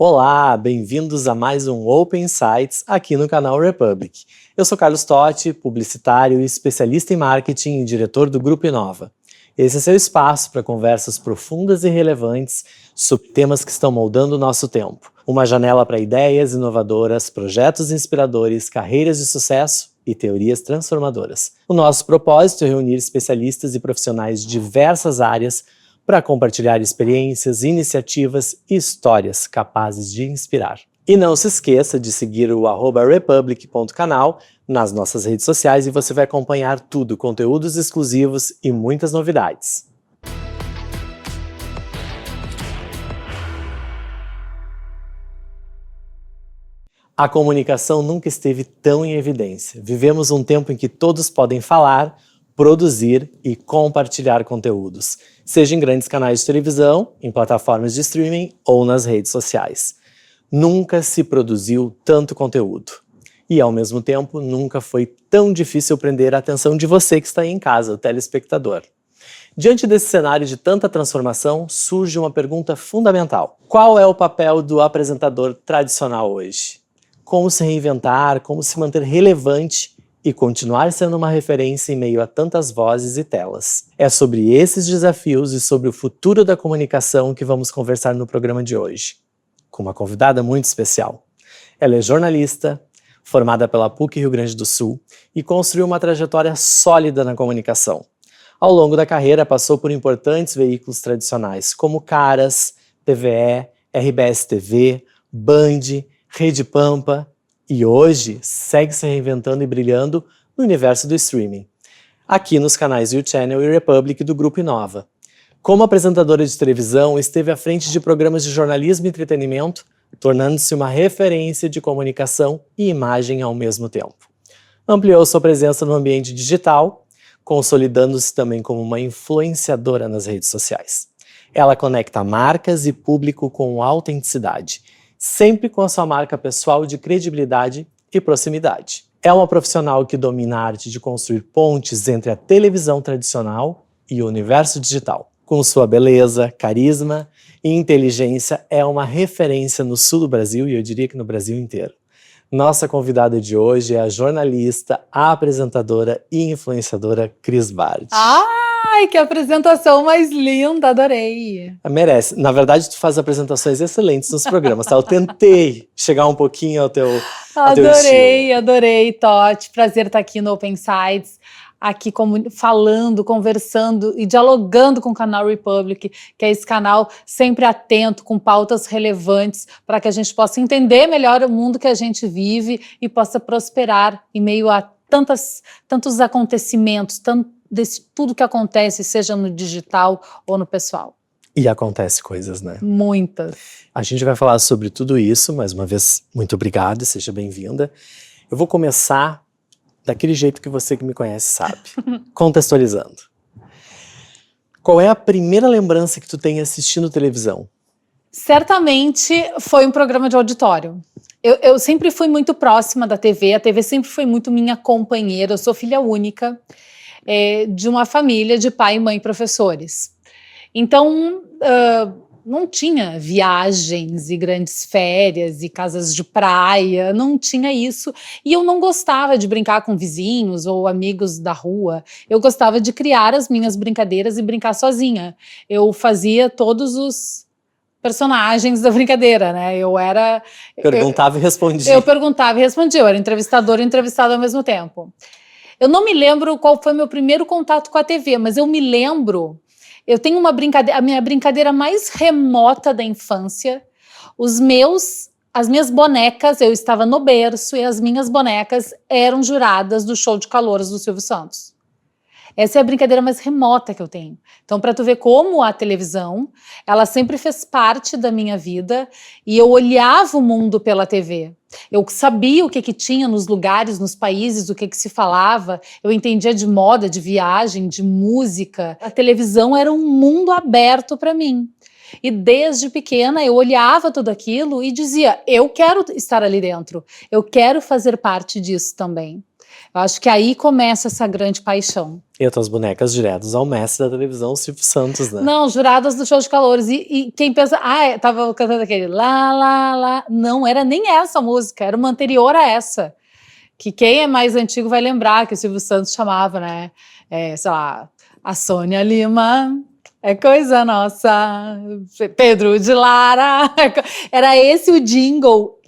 Olá, bem-vindos a mais um Open Insights aqui no canal Republic. Eu sou Carlos Totti, publicitário, especialista em marketing e diretor do Grupo Inova. Esse é seu espaço para conversas profundas e relevantes sobre temas que estão moldando o nosso tempo. Uma janela para ideias inovadoras, projetos inspiradores, carreiras de sucesso e teorias transformadoras. O nosso propósito é reunir especialistas e profissionais de diversas áreas para compartilhar experiências, iniciativas e histórias capazes de inspirar. E não se esqueça de seguir o @republic.canal nas nossas redes sociais e você vai acompanhar tudo, conteúdos exclusivos e muitas novidades. A comunicação nunca esteve tão em evidência. Vivemos um tempo em que todos podem falar, produzir e compartilhar conteúdos, seja em grandes canais de televisão, em plataformas de streaming ou nas redes sociais. Nunca se produziu tanto conteúdo. E, ao mesmo tempo, nunca foi tão difícil prender a atenção de você que está aí em casa, o telespectador. Diante desse cenário de tanta transformação, surge uma pergunta fundamental. Qual é o papel do apresentador tradicional hoje? Como se reinventar, como se manter relevante e continuar sendo uma referência em meio a tantas vozes e telas. É sobre esses desafios e sobre o futuro da comunicação que vamos conversar no programa de hoje, com uma convidada muito especial. Ela é jornalista, formada pela PUC Rio Grande do Sul e construiu uma trajetória sólida na comunicação. Ao longo da carreira, passou por importantes veículos tradicionais, como Caras, TVE, RBS TV, Band, Rede Pampa, e hoje segue se reinventando e brilhando no universo do streaming, aqui nos canais U-Channel e Republic do Grupo Inova. Como apresentadora de televisão, esteve à frente de programas de jornalismo e entretenimento, tornando-se uma referência de comunicação e imagem ao mesmo tempo. Ampliou sua presença no ambiente digital, consolidando-se também como uma influenciadora nas redes sociais. Ela conecta marcas e público com autenticidade, sempre com a sua marca pessoal de credibilidade e proximidade. É uma profissional que domina a arte de construir pontes entre a televisão tradicional e o universo digital. Com sua beleza, carisma e inteligência, é uma referência no sul do Brasil e eu diria que no Brasil inteiro. Nossa convidada de hoje é a jornalista, a apresentadora e influenciadora Cris Bard. Ai, que apresentação mais linda, adorei. Merece. Na verdade, tu faz apresentações excelentes nos programas, tá? Eu tentei chegar um pouquinho ao teu estilo. Adorei, Totti. Prazer estar aqui no Open Insights, aqui falando, conversando e dialogando com o canal Republic, que é esse canal sempre atento, com pautas relevantes, para que a gente possa entender melhor o mundo que a gente vive e possa prosperar em meio a tantos acontecimentos, desse tudo que acontece, seja no digital ou no pessoal. E acontece coisas, né? Muitas. A gente vai falar sobre tudo isso, mais uma vez, muito obrigado, seja bem-vinda. Eu vou começar daquele jeito que você que me conhece sabe, contextualizando. Qual é a primeira lembrança que tu tem assistindo televisão? Certamente foi um programa de auditório. Eu sempre fui muito próxima da TV, a TV sempre foi muito minha companheira, eu sou filha única de uma família de pai e mãe professores. Então, não tinha viagens e grandes férias e casas de praia, não tinha isso. E eu não gostava de brincar com vizinhos ou amigos da rua. Eu gostava de criar as minhas brincadeiras e brincar sozinha. Eu fazia todos os personagens da brincadeira, né? Perguntava e respondia. Eu perguntava e respondia. Eu era entrevistadora e entrevistada ao mesmo tempo. Eu não me lembro qual foi meu primeiro contato com a TV, mas eu me lembro... Eu tenho uma brincadeira, a minha brincadeira mais remota da infância, as minhas bonecas, eu estava no berço e as minhas bonecas eram juradas do show de calouros do Silvio Santos. Essa é a brincadeira mais remota que eu tenho. Então, para tu ver como a televisão, ela sempre fez parte da minha vida e eu olhava o mundo pela TV. Eu sabia o que tinha nos lugares, nos países, o que se falava. Eu entendia de moda, de viagem, de música. A televisão era um mundo aberto para mim. E desde pequena eu olhava tudo aquilo e dizia, eu quero estar ali dentro. Eu quero fazer parte disso também. Eu acho que aí começa essa grande paixão. E as tuas bonecas diretos ao mestre da televisão, Silvio Santos, né? Não, juradas do show de calouros. E quem pensa, tava cantando aquele lá, lá, lá. Não era nem essa música, era uma anterior a essa. Que quem é mais antigo vai lembrar que o Silvio Santos chamava, né? Sei lá, a Sônia Lima é coisa nossa, Pedro de Lara. Era esse o jingle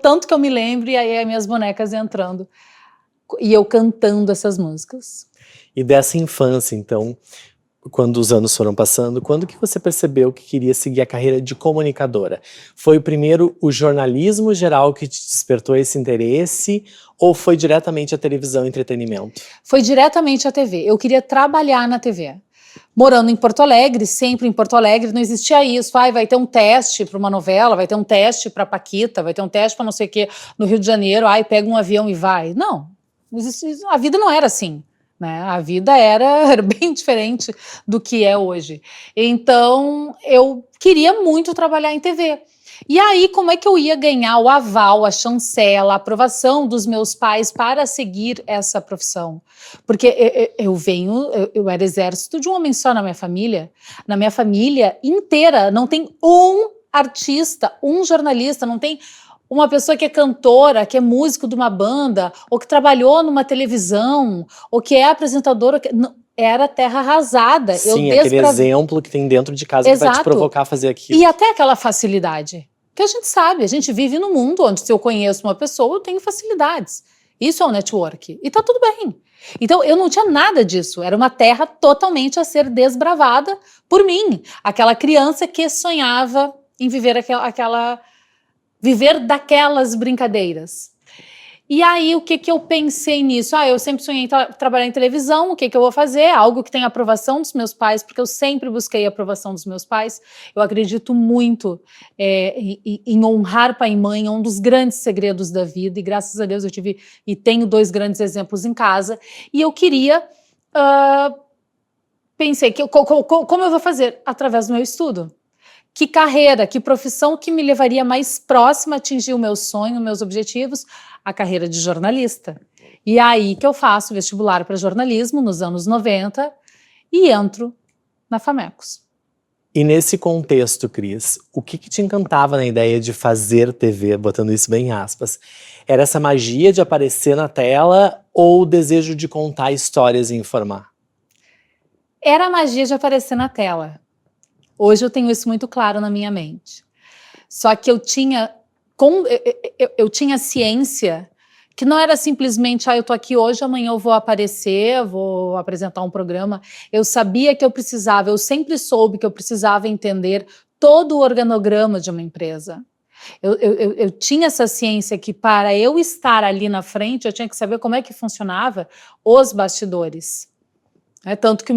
tanto que eu me lembro, e aí as minhas bonecas entrando. E eu cantando essas músicas. E dessa infância, então, quando os anos foram passando, quando que você percebeu que queria seguir a carreira de comunicadora? Foi primeiro o jornalismo geral que te despertou esse interesse ou foi diretamente a televisão e entretenimento? Foi diretamente a TV. Eu queria trabalhar na TV. Morando em Porto Alegre, sempre em Porto Alegre, não existia isso. Vai ter um teste para uma novela, vai ter um teste para Paquita, vai ter um teste para não sei o quê no Rio de Janeiro, pega um avião e vai. Não existia, a vida não era assim. Né? A vida era bem diferente do que é hoje. Então, eu queria muito trabalhar em TV. E aí, como é que eu ia ganhar o aval, a chancela, a aprovação dos meus pais para seguir essa profissão? Porque eu era exército de um homem só na minha família. Na minha família inteira, não tem um artista, um jornalista, não tem uma pessoa que é cantora, que é músico de uma banda, ou que trabalhou numa televisão, ou que é apresentadora, era terra arrasada. Sim, aquele exemplo que tem dentro de casa. Exato. Que vai te provocar a fazer aquilo. E até aquela facilidade, que a gente sabe, a gente vive num mundo onde se eu conheço uma pessoa, eu tenho facilidades. Isso é um network, e tá tudo bem. Então, eu não tinha nada disso, era uma terra totalmente a ser desbravada por mim. Aquela criança que sonhava em viver viver daquelas brincadeiras. E aí, o que eu pensei nisso? Eu sempre sonhei em trabalhar em televisão, o que eu vou fazer? Algo que tenha aprovação dos meus pais, porque eu sempre busquei a aprovação dos meus pais. Eu acredito muito em honrar pai e mãe, é um dos grandes segredos da vida, e graças a Deus eu tive e tenho 2 grandes exemplos em casa. E eu queria... pensei, como eu vou fazer? Através do meu estudo. Que carreira, que profissão que me levaria mais próxima a atingir o meu sonho, meus objetivos? A carreira de jornalista. E é aí que eu faço vestibular para jornalismo nos anos 90 e entro na Famecos. E nesse contexto, Cris, o que te encantava na ideia de fazer TV, botando isso bem em aspas? Era essa magia de aparecer na tela ou o desejo de contar histórias e informar? Era a magia de aparecer na tela. Hoje eu tenho isso muito claro na minha mente. Só que eu tinha ciência que não era simplesmente, eu tô aqui hoje, amanhã eu vou aparecer, vou apresentar um programa. Eu sabia que eu sempre soube que eu precisava entender todo o organograma de uma empresa. Eu tinha essa ciência que para eu estar ali na frente, eu tinha que saber como é que funcionava os bastidores. Tanto que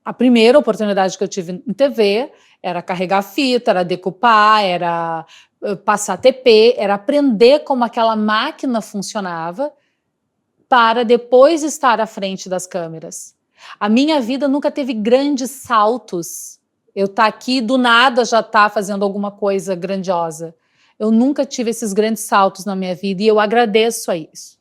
a primeira oportunidade que eu tive em TV era carregar fita, era decupar, era passar TP, era aprender como aquela máquina funcionava para depois estar à frente das câmeras. A minha vida nunca teve grandes saltos. Eu estar aqui do nada já fazendo alguma coisa grandiosa. Eu nunca tive esses grandes saltos na minha vida e eu agradeço a isso.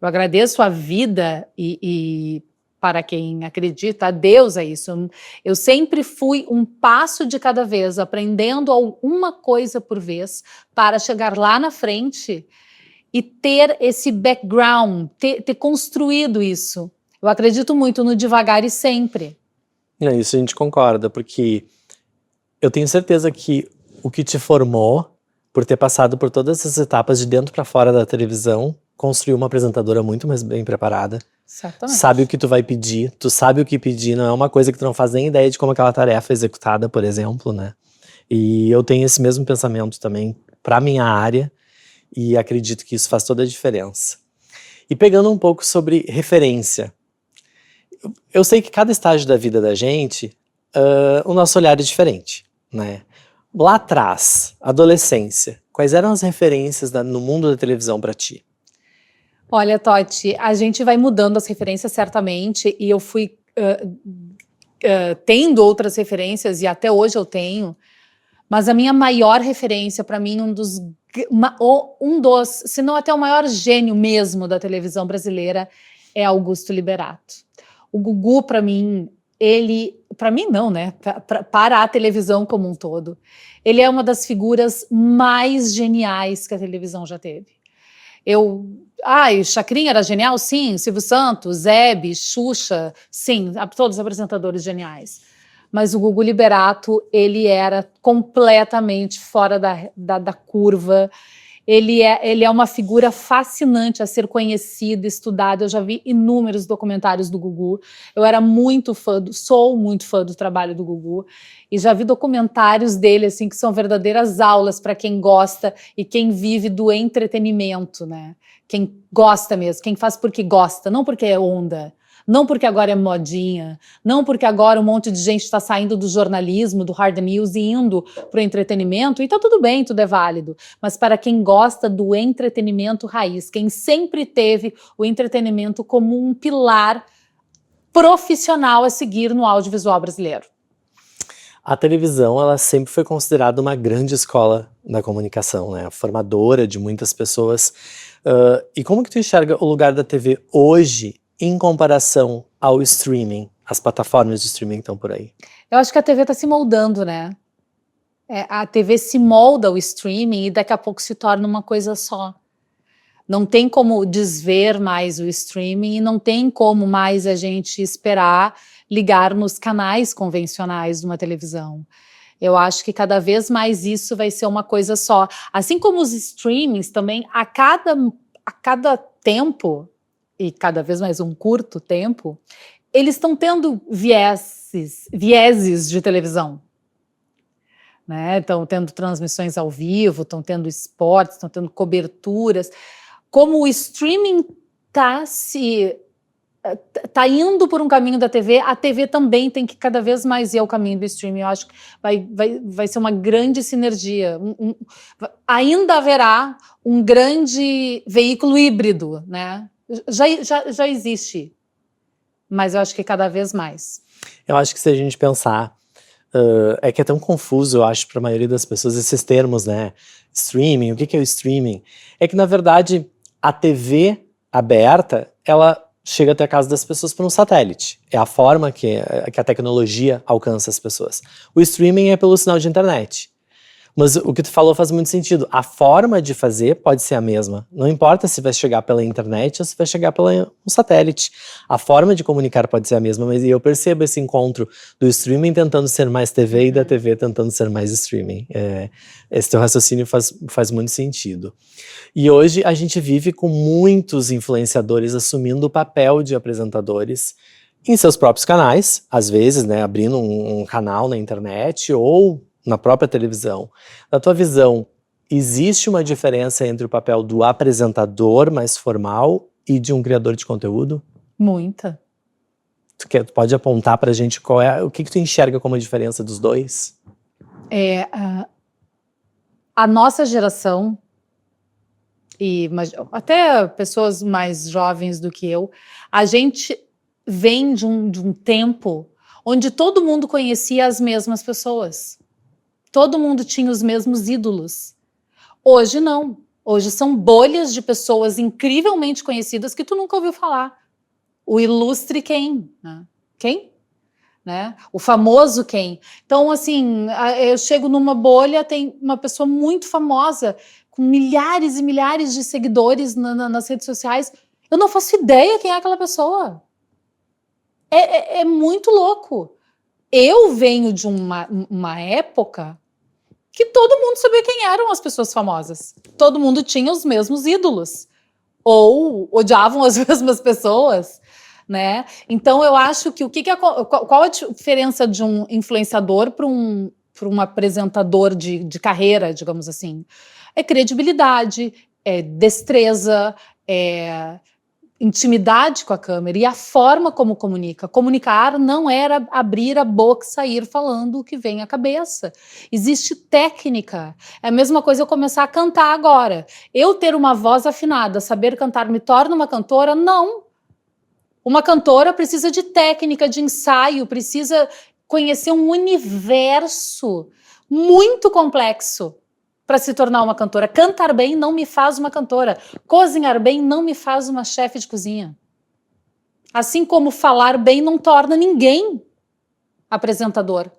Eu agradeço a vida e para quem acredita, a Deus é isso. Eu sempre fui um passo de cada vez, aprendendo alguma coisa por vez, para chegar lá na frente e ter esse background, ter construído isso. Eu acredito muito no devagar e sempre. Isso a gente concorda, porque eu tenho certeza que o que te formou, por ter passado por todas essas etapas de dentro para fora da televisão, construiu uma apresentadora muito mais bem preparada. Certamente. Sabe o que tu vai pedir, tu sabe o que pedir, não é uma coisa que tu não faz nem ideia de como aquela tarefa é executada, por exemplo, né? E eu tenho esse mesmo pensamento também para minha área e acredito que isso faz toda a diferença. E pegando um pouco sobre referência, eu sei que cada estágio da vida da gente, o nosso olhar é diferente, né? Lá atrás, adolescência, quais eram as referências no mundo da televisão para ti? Olha, Toti, a gente vai mudando as referências certamente, e eu fui tendo outras referências, e até hoje eu tenho, mas a minha maior referência, para mim, um dos um dos, se não até o maior gênio mesmo da televisão brasileira é Augusto Liberato. O Gugu, para mim, para mim não, né? Para a televisão como um todo, ele é uma das figuras mais geniais que a televisão já teve. Chacrinha era genial? Sim. Silvio Santos, Hebe, Xuxa, sim, todos os apresentadores geniais. Mas o Gugu Liberato, ele era completamente fora da curva. Ele é uma figura fascinante a ser conhecida, estudada. Eu já vi inúmeros documentários do Gugu. Eu era sou muito fã do trabalho do Gugu. E já vi documentários dele, assim, que são verdadeiras aulas para quem gosta e quem vive do entretenimento, né? Quem gosta mesmo, quem faz porque gosta, não porque é onda. Não porque agora é modinha, não porque agora um monte de gente está saindo do jornalismo, do hard news e indo para o entretenimento, e tá tudo bem, tudo é válido, mas para quem gosta do entretenimento raiz, quem sempre teve o entretenimento como um pilar profissional a seguir no audiovisual brasileiro. A televisão, ela sempre foi considerada uma grande escola da comunicação, né? Formadora de muitas pessoas. E como que tu enxerga o lugar da TV hoje em comparação ao streaming, as plataformas de streaming que estão por aí? Eu acho que a TV está se moldando, né? A TV se molda ao streaming e daqui a pouco se torna uma coisa só. Não tem como desver mais o streaming e não tem como mais a gente esperar ligar nos canais convencionais de uma televisão. Eu acho que cada vez mais isso vai ser uma coisa só. Assim como os streamings também, a cada tempo, e cada vez mais um curto tempo, eles estão tendo vieses de televisão. Né? Estão tendo transmissões ao vivo, estão tendo esportes, estão tendo coberturas. Como o streaming está indo por um caminho da TV, a TV também tem que cada vez mais ir ao caminho do streaming. Eu acho que vai ser uma grande sinergia. Ainda haverá um grande veículo híbrido, né? Já existe, mas eu acho que cada vez mais. Eu acho que se a gente pensar, é que é tão confuso, eu acho, para a maioria das pessoas, esses termos, né? Streaming, o que é o streaming? É que, na verdade, a TV aberta, ela chega até a casa das pessoas por um satélite. É a forma que a tecnologia alcança as pessoas. O streaming é pelo sinal de internet. Mas o que tu falou faz muito sentido. A forma de fazer pode ser a mesma. Não importa se vai chegar pela internet ou se vai chegar pelo satélite. A forma de comunicar pode ser a mesma, mas eu percebo esse encontro do streaming tentando ser mais TV e da TV tentando ser mais streaming. Esse teu raciocínio faz muito sentido. E hoje a gente vive com muitos influenciadores assumindo o papel de apresentadores em seus próprios canais, às vezes, né, abrindo um canal na internet ou na própria televisão. Na tua visão, existe uma diferença entre o papel do apresentador mais formal e de um criador de conteúdo? Muita. Tu pode apontar pra gente o que tu enxerga como a diferença dos dois? A nossa geração, mas até pessoas mais jovens do que eu, a gente vem de um tempo onde todo mundo conhecia as mesmas pessoas. Todo mundo tinha os mesmos ídolos. Hoje não. Hoje são bolhas de pessoas incrivelmente conhecidas que tu nunca ouviu falar. O ilustre quem? Né? Quem? Né? O famoso quem? Então, assim, eu chego numa bolha, tem uma pessoa muito famosa, com milhares e milhares de seguidores nas redes sociais. Eu não faço ideia quem é aquela pessoa. É muito louco. Eu venho de uma época que todo mundo sabia quem eram as pessoas famosas. Todo mundo tinha os mesmos ídolos. Ou odiavam as mesmas pessoas, né? Então, eu acho que qual a diferença de um influenciador para um apresentador de carreira, digamos assim? É credibilidade, é destreza, é intimidade com a câmera e a forma como comunica. Comunicar não era abrir a boca e sair falando o que vem à cabeça. Existe técnica. É a mesma coisa eu começar a cantar agora. Eu ter uma voz afinada, saber cantar me torna uma cantora? Não. Uma cantora precisa de técnica, de ensaio, precisa conhecer um universo muito complexo para se tornar uma cantora. Cantar bem não me faz uma cantora. Cozinhar bem não me faz uma chefe de cozinha. Assim como falar bem não torna ninguém apresentador.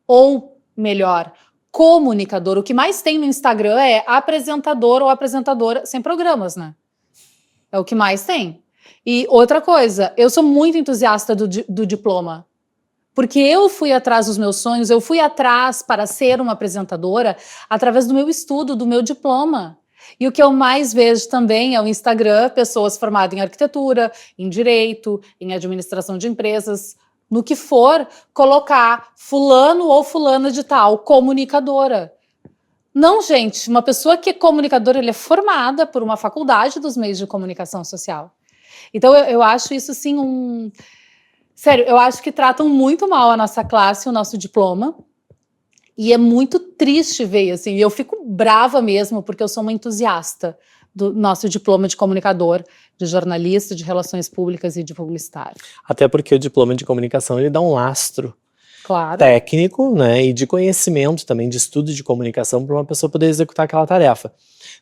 Ou, melhor, comunicador. O que mais tem no Instagram é apresentador ou apresentadora sem programas, né? É o que mais tem. E outra coisa, eu sou muito entusiasta do diploma. Porque eu fui atrás dos meus sonhos, eu fui atrás para ser uma apresentadora através do meu estudo, do meu diploma. E o que eu mais vejo também é o Instagram, pessoas formadas em arquitetura, em direito, em administração de empresas, no que for, colocar fulano ou fulana de tal, comunicadora. Não, gente, uma pessoa que é comunicadora, ela é formada por uma faculdade dos meios de comunicação social. Então eu acho isso assim Sério, eu acho que tratam muito mal a nossa classe, o nosso diploma, e é muito triste ver, assim, eu fico brava mesmo, porque eu sou uma entusiasta do nosso diploma de comunicador, de jornalista, de relações públicas e de publicitário. Até porque o diploma de comunicação, ele dá um lastro Claro. técnico, né, e de conhecimento também, de estudo de comunicação, para uma pessoa poder executar aquela tarefa.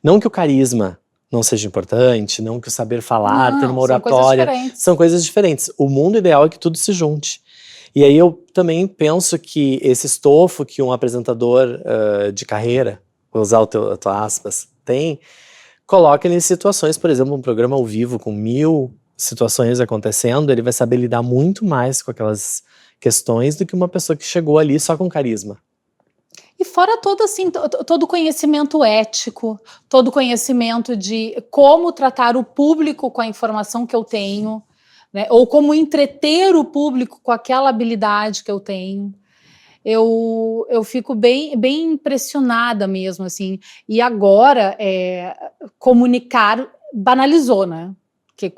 Não que o carisma não seja importante, não que o saber falar, ter uma oratória, são coisas diferentes. O mundo ideal é que tudo se junte. E aí eu também penso que esse estofo que um apresentador de carreira, vou usar a tua aspas, tem, coloca ele em situações, por exemplo, um programa ao vivo com 1000 situações acontecendo, ele vai saber lidar muito mais com aquelas questões do que uma pessoa que chegou ali só com carisma. E fora todo assim, todo conhecimento ético, todo conhecimento de como tratar o público com a informação que eu tenho, né? Ou como entreter o público com aquela habilidade que eu tenho. Eu fico bem impressionada mesmo, assim. E agora, comunicar banalizou, né? Porque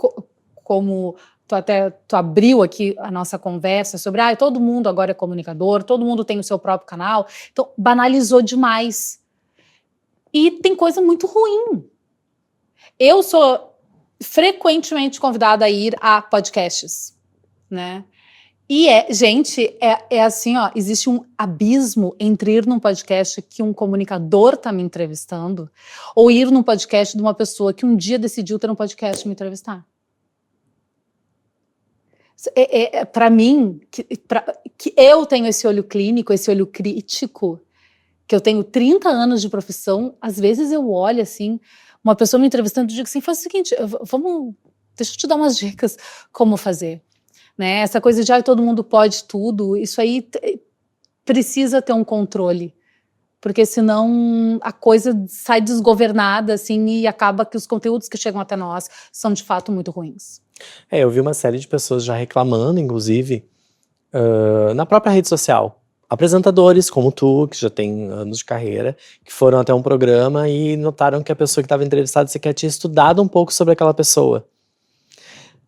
como tu abriu aqui a nossa conversa sobre todo mundo agora é comunicador, todo mundo tem o seu próprio canal, então banalizou demais. E tem coisa muito ruim. Eu sou frequentemente convidada a ir a podcasts, né? E gente, assim, ó, existe um abismo entre ir num podcast que um comunicador está me entrevistando ou ir num podcast de uma pessoa que um dia decidiu ter um podcast e me entrevistar. Para mim, que eu tenho esse olho clínico, esse olho crítico, que eu tenho 30 anos de profissão, às vezes eu olho assim, uma pessoa me entrevistando e digo assim, faz o seguinte, deixa eu te dar umas dicas como fazer. Né? Essa coisa de todo mundo pode tudo, isso aí precisa ter um controle, porque senão a coisa sai desgovernada assim, e acaba que os conteúdos que chegam até nós são de fato muito ruins. Eu vi uma série de pessoas já reclamando, inclusive, na própria rede social. Apresentadores como tu, que já tem anos de carreira, que foram até um programa e notaram que a pessoa que estava entrevistada sequer tinha estudado um pouco sobre aquela pessoa.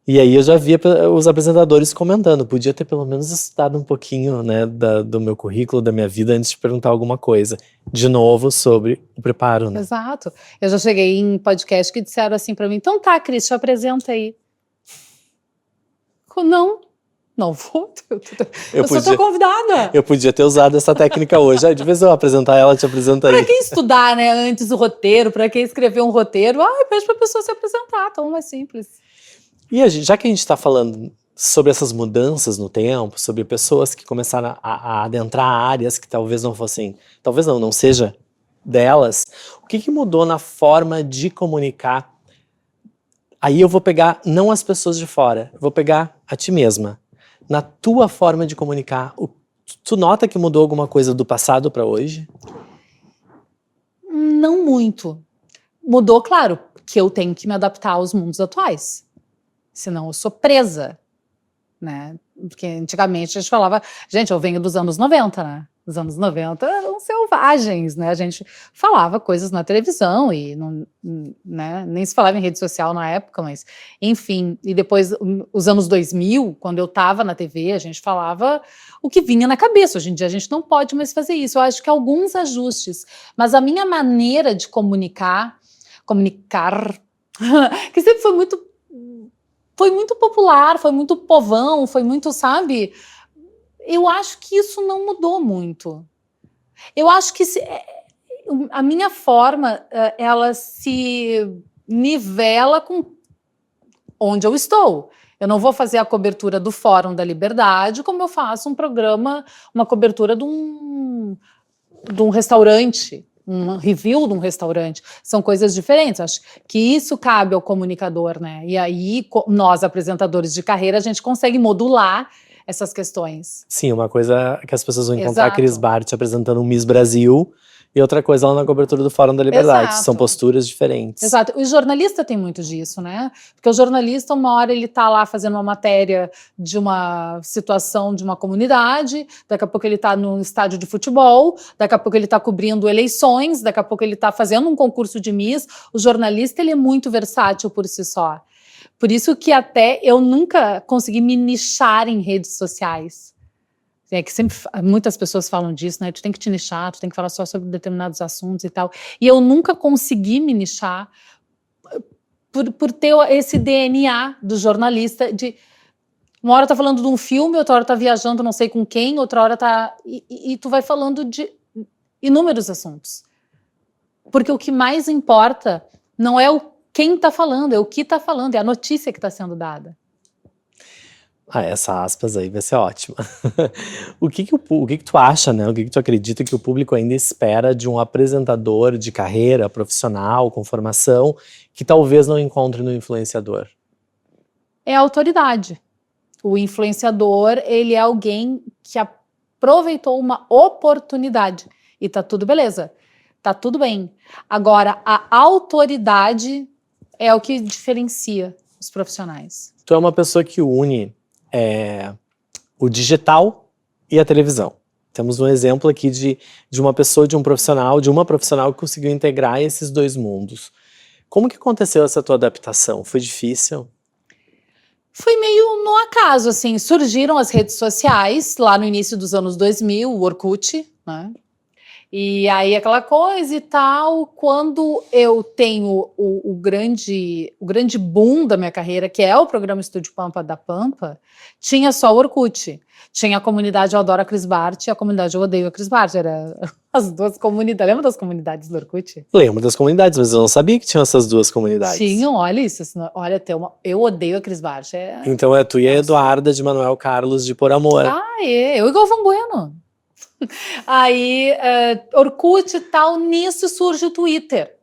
E aí eu já via os apresentadores comentando, podia ter pelo menos estudado um pouquinho, né, do meu currículo, da minha vida, antes de perguntar alguma coisa. De novo, sobre o preparo, né? Exato. Eu já cheguei em podcast que disseram assim pra mim, então tá, Cris, te apresenta aí. Não vou. Eu só tô convidada. Eu podia ter usado essa técnica hoje. De vez eu apresentar ela, te apresenta aí. Pra que estudar, né, antes o roteiro? Pra que escrever um roteiro? Pede pra pessoa se apresentar, tão mais simples. E já que a gente está falando sobre essas mudanças no tempo, sobre pessoas que começaram a adentrar áreas que talvez não fossem, não seja delas, o que mudou na forma de comunicar? Aí eu vou pegar não as pessoas de fora, eu vou pegar a ti mesma. Na tua forma de comunicar, tu nota que mudou alguma coisa do passado para hoje? Não muito. Mudou, claro, que eu tenho que me adaptar aos mundos atuais. Senão eu sou presa, né? Porque antigamente a gente falava... Gente, eu venho dos anos 90, né? Os anos 90 eram selvagens, né? A gente falava coisas na televisão e não, né? Nem se falava em rede social na época, mas... Enfim, e depois, os anos 2000, quando eu estava na TV, a gente falava o que vinha na cabeça. Hoje em dia a gente não pode mais fazer isso. Eu acho que alguns ajustes. Mas a minha maneira de comunicar, que sempre foi muito popular, foi muito povão, foi muito, sabe? Eu acho que isso não mudou muito. Eu acho que a minha forma, ela se nivela com onde eu estou. Eu não vou fazer a cobertura do Fórum da Liberdade como eu faço um programa, uma cobertura de um restaurante, um review de um restaurante. São coisas diferentes. Acho que isso cabe ao comunicador, né? E aí, nós, apresentadores de carreira, a gente consegue modular essas questões. Sim, uma coisa que as pessoas vão encontrar a Cris Exato. Bart apresentando um Miss Brasil e outra coisa lá na cobertura do Fórum da Liberdade. Exato. São posturas diferentes. Exato. O jornalista tem muito disso, né? Porque o jornalista, uma hora ele tá lá fazendo uma matéria de uma situação de uma comunidade, daqui a pouco ele tá num estádio de futebol, daqui a pouco ele tá cobrindo eleições, daqui a pouco ele tá fazendo um concurso de Miss. O jornalista, ele é muito versátil por si só. Por isso que até eu nunca consegui me nichar em redes sociais. É que sempre muitas pessoas falam disso, né? Tu tem que te nichar, tu tem que falar só sobre determinados assuntos e tal. E eu nunca consegui me nichar por ter esse DNA do jornalista de uma hora tá falando de um filme, outra hora tá viajando não sei com quem, outra hora tá... E tu vai falando de inúmeros assuntos. Porque o que mais importa não é quem tá falando, é o que tá falando, é a notícia que tá sendo dada. Essa aspas aí vai ser ótima. O que tu acha, né? O que tu acredita que o público ainda espera de um apresentador de carreira profissional, com formação, que talvez não encontre no influenciador? É a autoridade. O influenciador, ele é alguém que aproveitou uma oportunidade. E tá tudo beleza. Tá tudo bem. Agora, a autoridade é o que diferencia os profissionais. Tu é uma pessoa que une o digital e a televisão. Temos um exemplo aqui de uma pessoa, de uma profissional que conseguiu integrar esses dois mundos. Como que aconteceu essa tua adaptação? Foi difícil? Foi meio no acaso, assim, surgiram as redes sociais lá no início dos anos 2000, o Orkut, né? E aí aquela coisa e tal, quando eu tenho o grande boom da minha carreira, que é o programa Estúdio Pampa da Pampa, tinha só o Orkut. Tinha a comunidade Eu Adoro a Cris Bart e a comunidade Eu Odeio a Cris Bart. Era as duas comunidades. Lembra das comunidades do Orkut? Lembro das comunidades, mas eu não sabia que tinham essas duas comunidades. Tinham, olha isso. Olha, tem uma Eu Odeio a Cris Bart. Então é tu e a Eduarda de Manuel Carlos de Por Amor. Eu e Galvão Bueno. Aí, Orkut e tal, nisso surge o Twitter.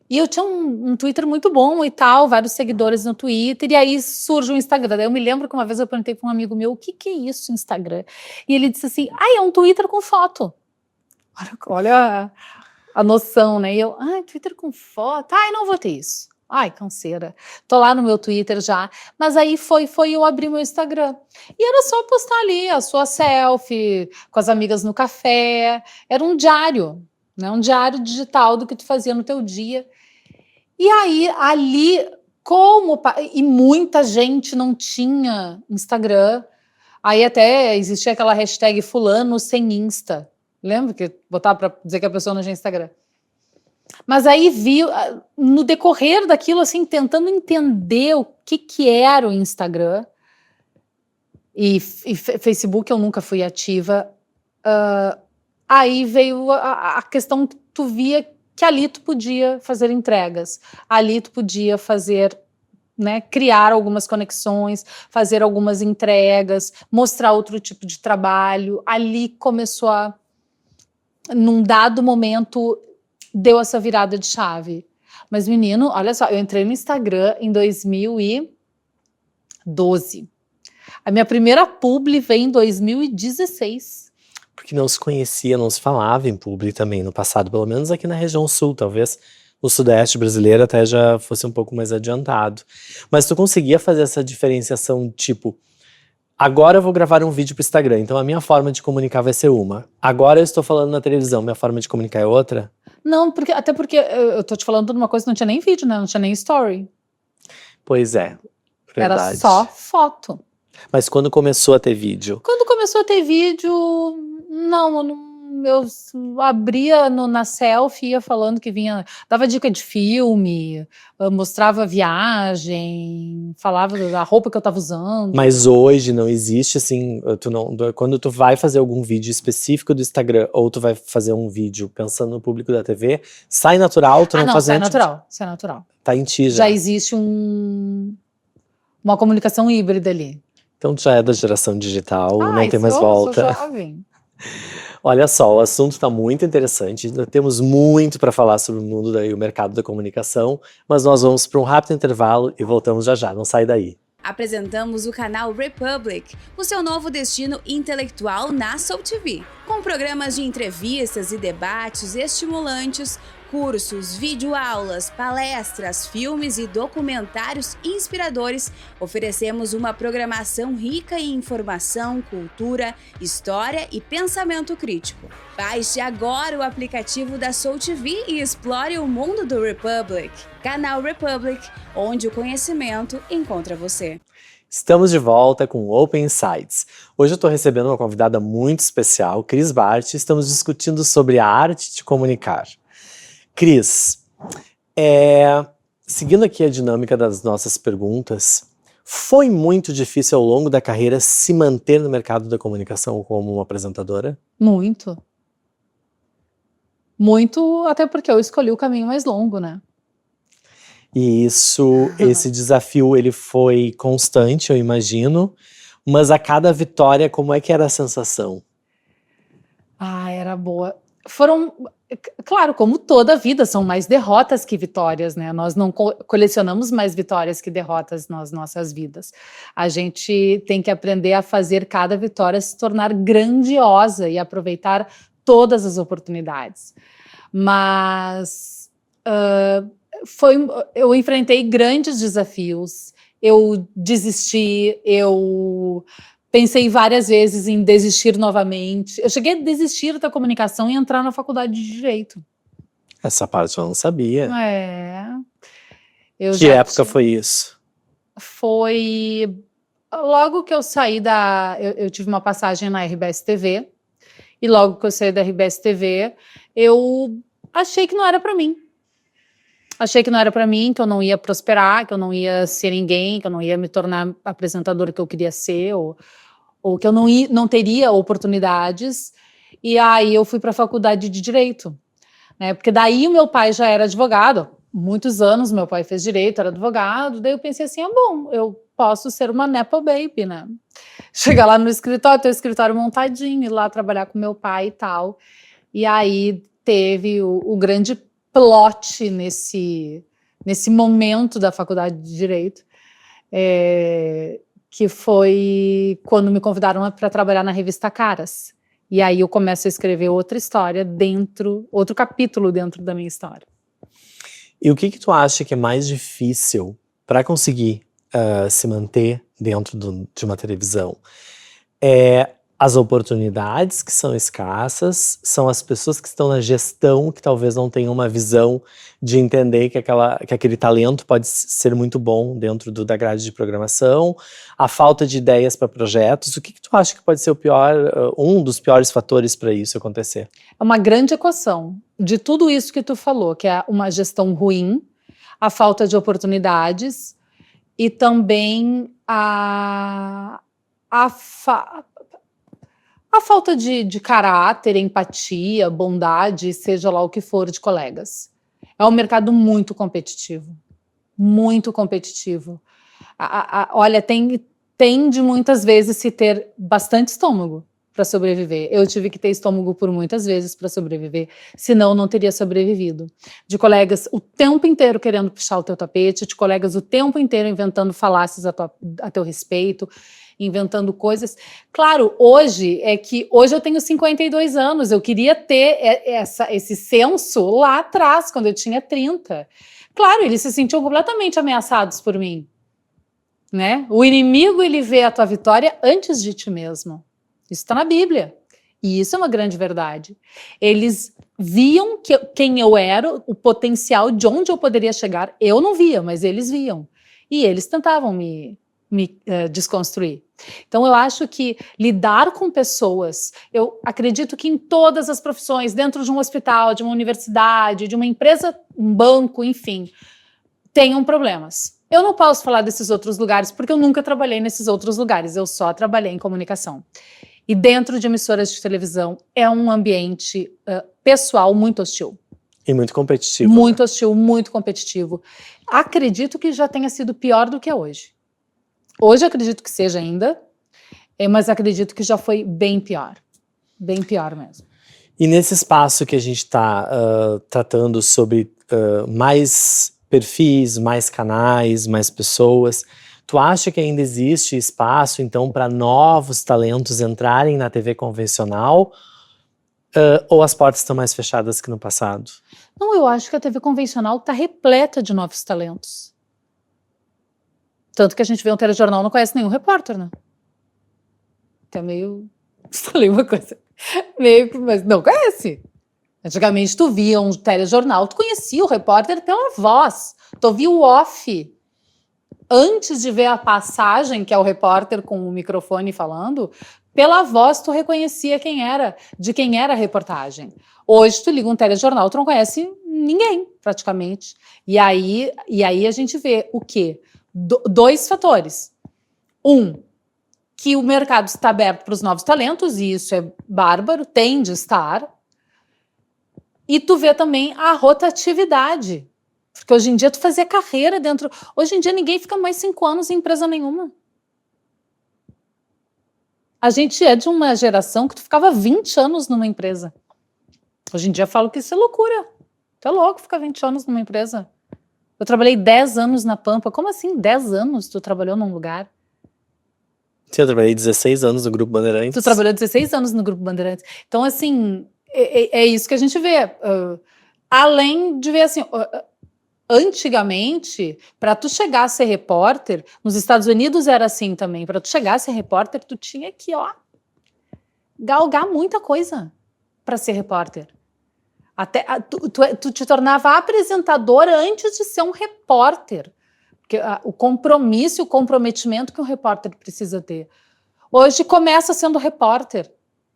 E eu tinha um Twitter muito bom e tal, vários seguidores no Twitter, e aí surge o Instagram. Daí eu me lembro que uma vez eu perguntei para um amigo meu, o que é isso, Instagram? E ele disse assim, é um Twitter com foto. Olha a noção, né? E eu, Twitter com foto? Não vou ter isso. Canseira. Tô lá no meu Twitter já. Mas aí foi eu abrir meu Instagram. E era só postar ali a sua selfie, com as amigas no café. Era um diário, né? Um diário digital do que tu fazia no teu dia. E aí, ali, e muita gente não tinha Instagram. Aí até existia aquela hashtag fulano sem Insta. Lembra que botava para dizer que a pessoa não tinha Instagram? Mas aí no decorrer daquilo, assim, tentando entender o que era o Instagram e Facebook, eu nunca fui ativa, aí veio a questão que tu via que ali tu podia fazer entregas, ali tu podia fazer, né, criar algumas conexões, fazer algumas entregas, mostrar outro tipo de trabalho. Ali começou num dado momento, deu essa virada de chave. Mas, menino, olha só, eu entrei no Instagram em 2012. A minha primeira publi veio em 2016. Porque não se conhecia, não se falava em publi também no passado, pelo menos aqui na região sul, talvez no sudeste brasileiro até já fosse um pouco mais adiantado. Mas tu conseguia fazer essa diferenciação, tipo, agora eu vou gravar um vídeo pro Instagram, então a minha forma de comunicar vai ser uma. Agora eu estou falando na televisão, minha forma de comunicar é outra? Não, até porque eu tô te falando de uma coisa que não tinha nem vídeo, né? Não tinha nem story. Pois é, verdade. Era só foto. Mas quando começou a ter vídeo? Quando começou a ter vídeo, não eu abria na selfie, ia falando que vinha, dava dica de filme, mostrava viagem, falava da roupa que eu estava usando. Mas hoje não existe assim, quando tu vai fazer algum vídeo específico do Instagram ou tu vai fazer um vídeo pensando no público da TV, sai natural, tu não faz sai natural, sai natural. Tá em ti Já existe uma comunicação híbrida ali. Então tu já é da geração digital, não tem mais volta. Sou jovem. Olha só, o assunto está muito interessante, ainda temos muito para falar sobre o mundo e o mercado da comunicação, mas nós vamos para um rápido intervalo e voltamos já já, não sai daí. Apresentamos o canal Republic, o seu novo destino intelectual na Soul TV, com programas de entrevistas e debates estimulantes, cursos, videoaulas, palestras, filmes e documentários inspiradores. Oferecemos uma programação rica em informação, cultura, história e pensamento crítico. Baixe agora o aplicativo da Soul TV e explore o mundo do Republic. Canal Republic, onde o conhecimento encontra você. Estamos de volta com o Open Insights. Hoje eu estou recebendo uma convidada muito especial, Cris Bart. Estamos discutindo sobre a arte de comunicar. Cris, seguindo aqui a dinâmica das nossas perguntas, foi muito difícil ao longo da carreira se manter no mercado da comunicação como uma apresentadora? Muito. Muito, até porque eu escolhi o caminho mais longo, né? E esse desafio, ele foi constante, eu imagino, mas a cada vitória, como é que era a sensação? Era boa. Claro, como toda a vida, são mais derrotas que vitórias, né? Nós não colecionamos mais vitórias que derrotas nas nossas vidas. A gente tem que aprender a fazer cada vitória se tornar grandiosa e aproveitar todas as oportunidades. Mas eu enfrentei grandes desafios, eu desisti, eu pensei várias vezes em desistir novamente. Eu cheguei a desistir da comunicação e entrar na faculdade de Direito. Essa parte eu não sabia. Que época foi isso? Foi logo que eu saí eu tive uma passagem na RBS TV, e logo que eu saí da RBS TV, eu achei que não era para mim. Achei que não era para mim, que eu não ia prosperar, que eu não ia ser ninguém, que eu não ia me tornar a apresentadora que eu queria ser, ou que eu não teria oportunidades. E aí eu fui para a faculdade de Direito, né? Porque daí o meu pai já era advogado, muitos anos meu pai fez Direito, era advogado, daí eu pensei assim, bom, eu posso ser uma nepo baby, né? Chegar lá no escritório, ter o escritório montadinho, ir lá trabalhar com meu pai e tal. E aí teve o grande plot nesse momento da faculdade de Direito, que foi quando me convidaram para trabalhar na revista Caras. E aí eu começo a escrever outra história outro capítulo dentro da minha história. E o que tu acha que é mais difícil para conseguir se manter dentro de uma televisão? As oportunidades que são escassas, são as pessoas que estão na gestão que talvez não tenham uma visão de entender que aquele talento pode ser muito bom dentro da grade de programação, a falta de ideias para projetos. O que tu acha que pode ser um dos piores fatores para isso acontecer? É uma grande equação de tudo isso que tu falou, que é uma gestão ruim, a falta de oportunidades e também a falta de caráter, empatia, bondade, seja lá o que for, de colegas. É um mercado muito competitivo. Muito competitivo. Olha, tem de muitas vezes se ter bastante estômago para sobreviver. Eu tive que ter estômago por muitas vezes para sobreviver, senão não teria sobrevivido. De colegas o tempo inteiro querendo puxar o teu tapete, de colegas o tempo inteiro inventando falácias a teu respeito, inventando coisas. Claro, hoje eu tenho 52 anos, eu queria ter esse senso lá atrás, quando eu tinha 30. Claro, eles se sentiam completamente ameaçados por mim, né? O inimigo, ele vê a tua vitória antes de ti mesmo. Isso está na Bíblia. E isso é uma grande verdade. Eles viam quem eu era, o potencial de onde eu poderia chegar. Eu não via, mas eles viam. E eles tentavam me me desconstruir. Então, eu acho que lidar com pessoas, eu acredito que em todas as profissões, dentro de um hospital, de uma universidade, de uma empresa, um banco, enfim, tenham problemas. Eu não posso falar desses outros lugares, porque eu nunca trabalhei nesses outros lugares, eu só trabalhei em comunicação. E dentro de emissoras de televisão, é um ambiente pessoal muito hostil. E muito competitivo. Muito hostil, muito competitivo. Acredito que já tenha sido pior do que é hoje. Hoje acredito que seja ainda, mas acredito que já foi bem pior. Bem pior mesmo. E nesse espaço que a gente está tratando sobre mais perfis, mais canais, mais pessoas, tu acha que ainda existe espaço, então, para novos talentos entrarem na TV convencional? Ou as portas estão mais fechadas que no passado? Não, eu acho que a TV convencional está repleta de novos talentos. Tanto que a gente vê um telejornal, não conhece nenhum repórter, né? Até meio... Falei uma coisa... Meio que... Mas não conhece. Antigamente tu via um telejornal, tu conhecia o repórter pela voz. Tu ouvia o off. Antes de ver a passagem, que é o repórter com o microfone falando, pela voz tu reconhecia de quem era a reportagem. Hoje tu liga um telejornal, tu não conhece ninguém, praticamente. E aí a gente vê o quê? Dois fatores. Que o mercado está aberto para os novos talentos, e isso é bárbaro, tem de estar. E tu vê também a rotatividade. Porque hoje em dia tu fazia carreira dentro... Hoje em dia ninguém fica mais 5 anos em empresa nenhuma. A gente é de uma geração que tu ficava 20 anos numa empresa. Hoje em dia eu falo que isso é loucura. Tu é louco ficar 20 anos numa empresa. Eu trabalhei 10 anos na Pampa. Como assim 10 anos tu trabalhou num lugar? Sim, eu trabalhei 16 anos no Grupo Bandeirantes. Tu trabalhou 16 anos no Grupo Bandeirantes. Então, assim, é isso que a gente vê. Além de ver, assim, antigamente, para tu chegar a ser repórter, nos Estados Unidos era assim também, para tu chegar a ser repórter, tu tinha que, galgar muita coisa para ser repórter. Até tu te tornava apresentador antes de ser um repórter. Porque o compromisso e o comprometimento que um repórter precisa ter. Hoje começa sendo repórter.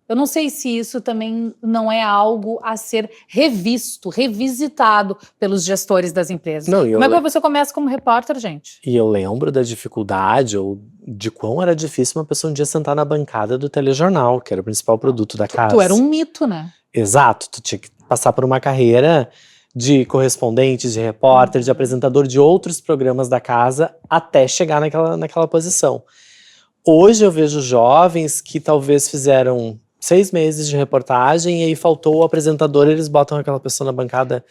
Eu não sei se isso também não é algo a ser revisitado pelos gestores das empresas. Não, como é que você começa como repórter, gente? E eu lembro da dificuldade, ou de quão era difícil uma pessoa um dia sentar na bancada do telejornal, que era o principal produto da casa. Tu era um mito, né? Exato, tu tinha que passar por uma carreira de correspondente, de repórter, de apresentador de outros programas da casa, até chegar naquela posição. Hoje eu vejo jovens que talvez fizeram 6 meses de reportagem e aí faltou o apresentador, eles botam aquela pessoa na bancada,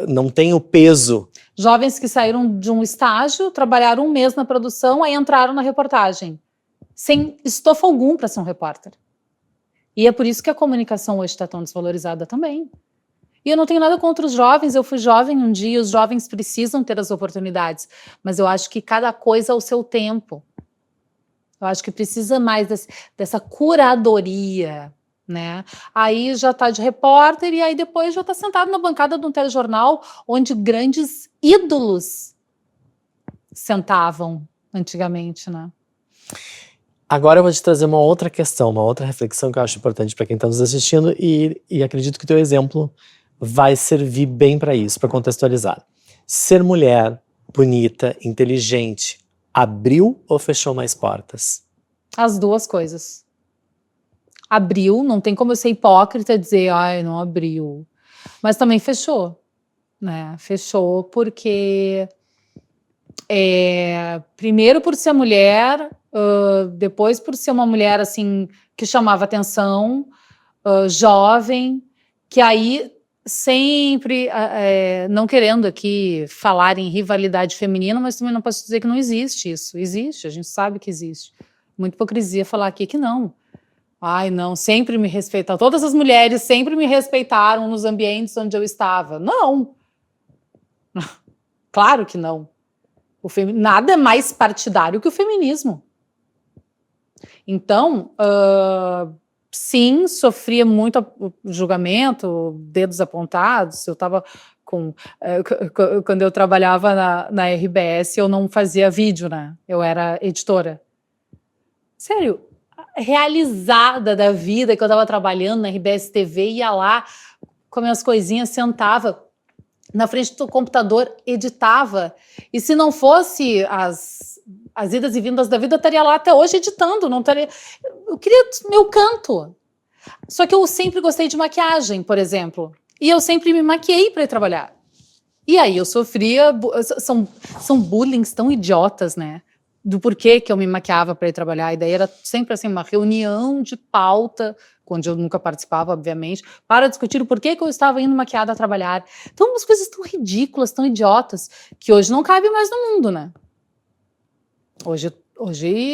não tem o peso. Jovens que saíram de um estágio, trabalharam 1 mês na produção, aí entraram na reportagem, sem estofo algum para ser um repórter. E é por isso que a comunicação hoje está tão desvalorizada também. E eu não tenho nada contra os jovens, eu fui jovem um dia, os jovens precisam ter as oportunidades, mas eu acho que cada coisa ao seu tempo. Eu acho que precisa mais dessa curadoria, né? Aí já está de repórter e aí depois já está sentado na bancada de um telejornal onde grandes ídolos sentavam antigamente, né? Agora eu vou te trazer uma outra questão, uma outra reflexão que eu acho importante para quem está nos assistindo e acredito que o teu exemplo vai servir bem para isso, para contextualizar. Ser mulher, bonita, inteligente, abriu ou fechou mais portas? As duas coisas. Abriu, não tem como eu ser hipócrita e dizer, não abriu. Mas também fechou, né? Fechou porque, primeiro por ser mulher, depois por ser uma mulher, assim, que chamava atenção, jovem, que aí sempre, não querendo aqui falar em rivalidade feminina, mas também não posso dizer que não existe isso. Existe, a gente sabe que existe. Muita hipocrisia falar aqui que não. Não, sempre me respeitaram. Todas as mulheres sempre me respeitaram nos ambientes onde eu estava. Não. Claro que não. Nada é mais partidário que o feminismo. Então, sim, sofria muito julgamento, dedos apontados. Eu estava quando eu trabalhava na RBS, eu não fazia vídeo, né? Eu era editora. Sério, realizada da vida, que eu estava trabalhando na RBS TV, ia lá com minhas coisinhas, sentava na frente do computador, editava. E se não fosse as idas e vindas da vida, eu estaria lá até hoje editando. Não estaria... Eu queria meu canto. Só que eu sempre gostei de maquiagem, por exemplo. E eu sempre me maquiei para ir trabalhar. E aí eu sofria... São bullying tão idiotas, né? Do porquê que eu me maquiava para ir trabalhar. E daí era sempre assim, uma reunião de pauta, onde eu nunca participava, obviamente, para discutir o porquê que eu estava indo maquiada a trabalhar. Então, umas coisas tão ridículas, tão idiotas, que hoje não cabe mais no mundo, né? Hoje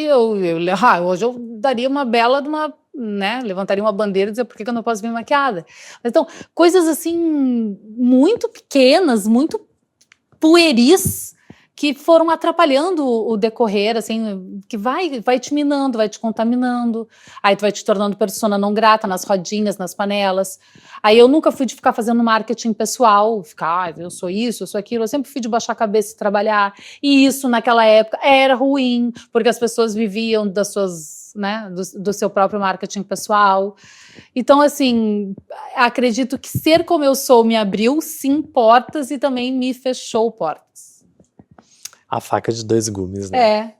eu daria uma bela de uma, né, levantaria uma bandeira e dizer por que eu não posso vir maquiada. Então, coisas assim, muito pequenas, muito pueris, que foram atrapalhando o decorrer, assim, que vai te minando, vai te contaminando, aí tu vai te tornando persona não grata nas rodinhas, nas panelas. Aí eu nunca fui de ficar fazendo marketing pessoal, eu sou isso, eu sou aquilo, eu sempre fui de baixar a cabeça e trabalhar, e isso naquela época era ruim, porque as pessoas viviam das suas, né, do seu próprio marketing pessoal. Então, assim, acredito que ser como eu sou me abriu, sim, portas e também me fechou portas. A faca de dois gumes, né?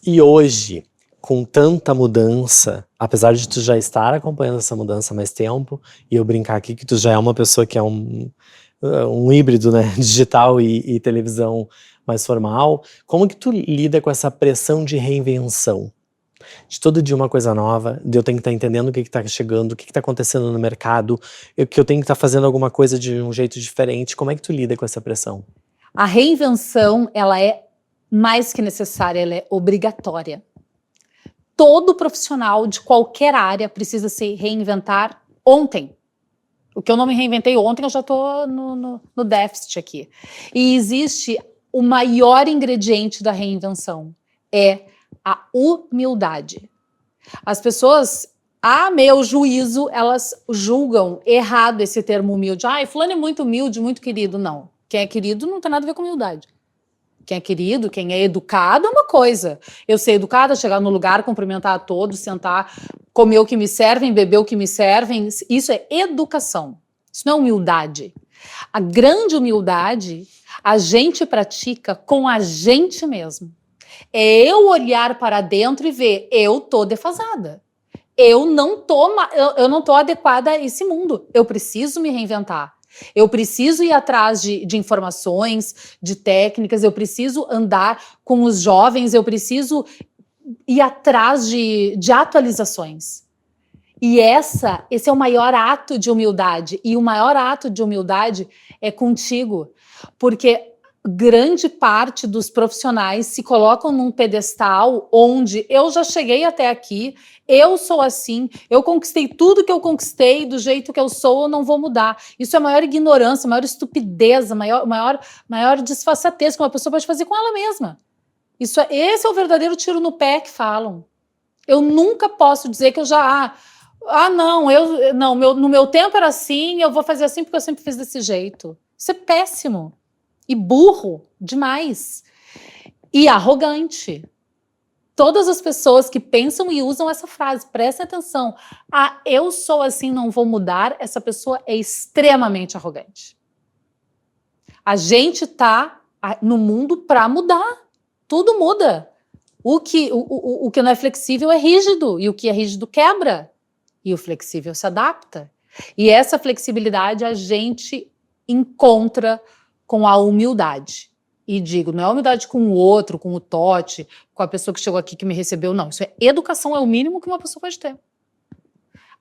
E hoje, com tanta mudança, apesar de tu já estar acompanhando essa mudança há mais tempo, e eu brincar aqui que tu já é uma pessoa que é um híbrido, né, digital e televisão mais formal, como que tu lida com essa pressão de reinvenção? De todo dia uma coisa nova, de eu tenho que estar entendendo o que está chegando, o que está acontecendo no mercado, que eu tenho que estar fazendo alguma coisa de um jeito diferente. Como é que tu lida com essa pressão? A reinvenção, ela é mais que necessária, ela é obrigatória. Todo profissional de qualquer área precisa se reinventar ontem. O que eu não me reinventei ontem, eu já estou no déficit aqui. E existe o maior ingrediente da reinvenção, é a humildade. As pessoas, a meu juízo, elas julgam errado esse termo humilde. Fulano é muito humilde, muito querido. Não. Quem é querido não tem nada a ver com humildade. Quem é querido, quem é educado é uma coisa. Eu ser educada, chegar no lugar, cumprimentar a todos, sentar, comer o que me servem, beber o que me servem, isso é educação. Isso não é humildade. A grande humildade a gente pratica com a gente mesmo. É eu olhar para dentro e ver, eu tô defasada. Eu não tô adequada a esse mundo. Eu preciso me reinventar. Eu preciso ir atrás de informações, de técnicas, eu preciso andar com os jovens, eu preciso ir atrás de atualizações. E esse é o maior ato de humildade. E o maior ato de humildade é contigo. Porque grande parte dos profissionais se colocam num pedestal onde eu já cheguei até aqui, eu sou assim, eu conquistei tudo que eu conquistei, do jeito que eu sou, eu não vou mudar. Isso é a maior ignorância, a maior estupidez, a maior disfarçatez que uma pessoa pode fazer com ela mesma. Esse é o verdadeiro tiro no pé que falam. Eu nunca posso dizer que eu já... no meu tempo era assim, eu vou fazer assim porque eu sempre fiz desse jeito. Isso é péssimo. E burro demais. E arrogante. Todas as pessoas que pensam e usam essa frase, prestem atenção. Eu sou assim, não vou mudar. Essa pessoa é extremamente arrogante. A gente tá no mundo para mudar. Tudo muda. O que não é flexível é rígido. E o que é rígido quebra. E o flexível se adapta. E essa flexibilidade a gente encontra com a humildade. E digo, não é humildade com o outro, com o Totti, com a pessoa que chegou aqui, que me recebeu, não. Isso é educação, é o mínimo que uma pessoa pode ter.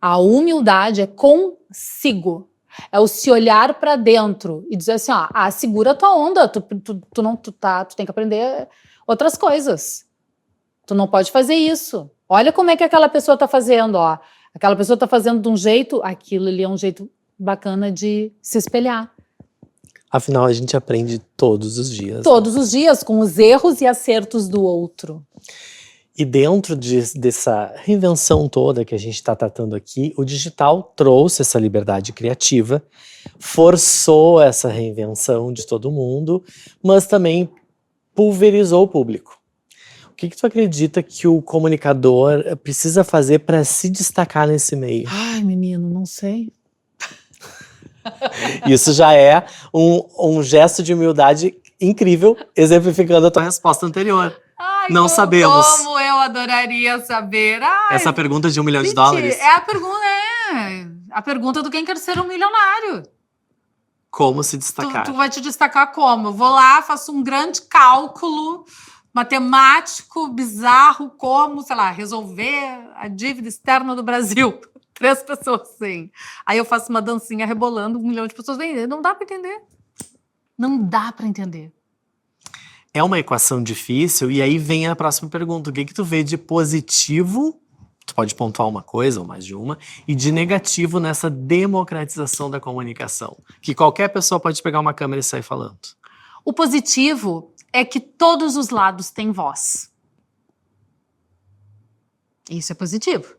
A humildade é consigo. É o se olhar para dentro e dizer assim, segura a tua onda, tu tem que aprender outras coisas. Tu não pode fazer isso. Olha como é que aquela pessoa está fazendo, Aquela pessoa está fazendo de um jeito, aquilo ali é um jeito bacana de se espelhar. Afinal, a gente aprende todos os dias. Todos os dias, com os erros e acertos do outro. E dentro dessa reinvenção toda que a gente está tratando aqui, o digital trouxe essa liberdade criativa, forçou essa reinvenção de todo mundo, mas também pulverizou o público. O que tu acredita que o comunicador precisa fazer para se destacar nesse meio? Ai, menino, não sei. Isso já é um gesto de humildade incrível, exemplificando a tua resposta anterior. Ai, Não sabemos. Como eu adoraria saber. Ai, Essa pergunta de $1 milhão. é a pergunta do quem quer ser um milionário. Como se destacar? Tu vai te destacar como? Eu vou lá, faço um grande cálculo matemático, bizarro, como, sei lá, resolver a dívida externa do Brasil. 3 pessoas, sim. Aí eu faço uma dancinha rebolando, 1 milhão de pessoas vêm. Não dá para entender. Não dá para entender. É uma equação difícil, e aí vem a próxima pergunta. O que tu vê de positivo, tu pode pontuar uma coisa ou mais de uma, e de negativo nessa democratização da comunicação? Que qualquer pessoa pode pegar uma câmera e sair falando. O positivo é que todos os lados têm voz. Isso é positivo.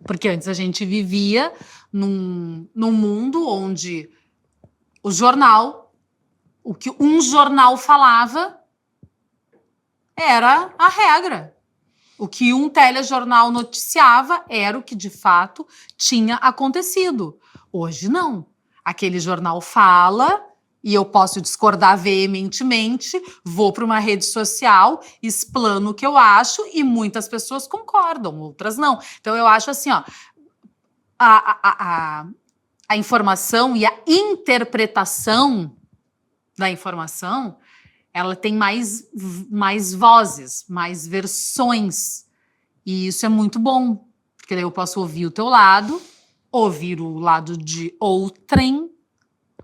Porque antes a gente vivia num mundo onde o que um jornal falava era a regra. O que um telejornal noticiava era o que de fato tinha acontecido. Hoje não. Aquele jornal fala e eu posso discordar veementemente, vou para uma rede social, explano o que eu acho e muitas pessoas concordam, outras não. Então eu acho assim, ó, a informação e a interpretação da informação, ela tem mais vozes, mais versões. E isso é muito bom, porque daí eu posso ouvir o teu lado, ouvir o lado de outrem.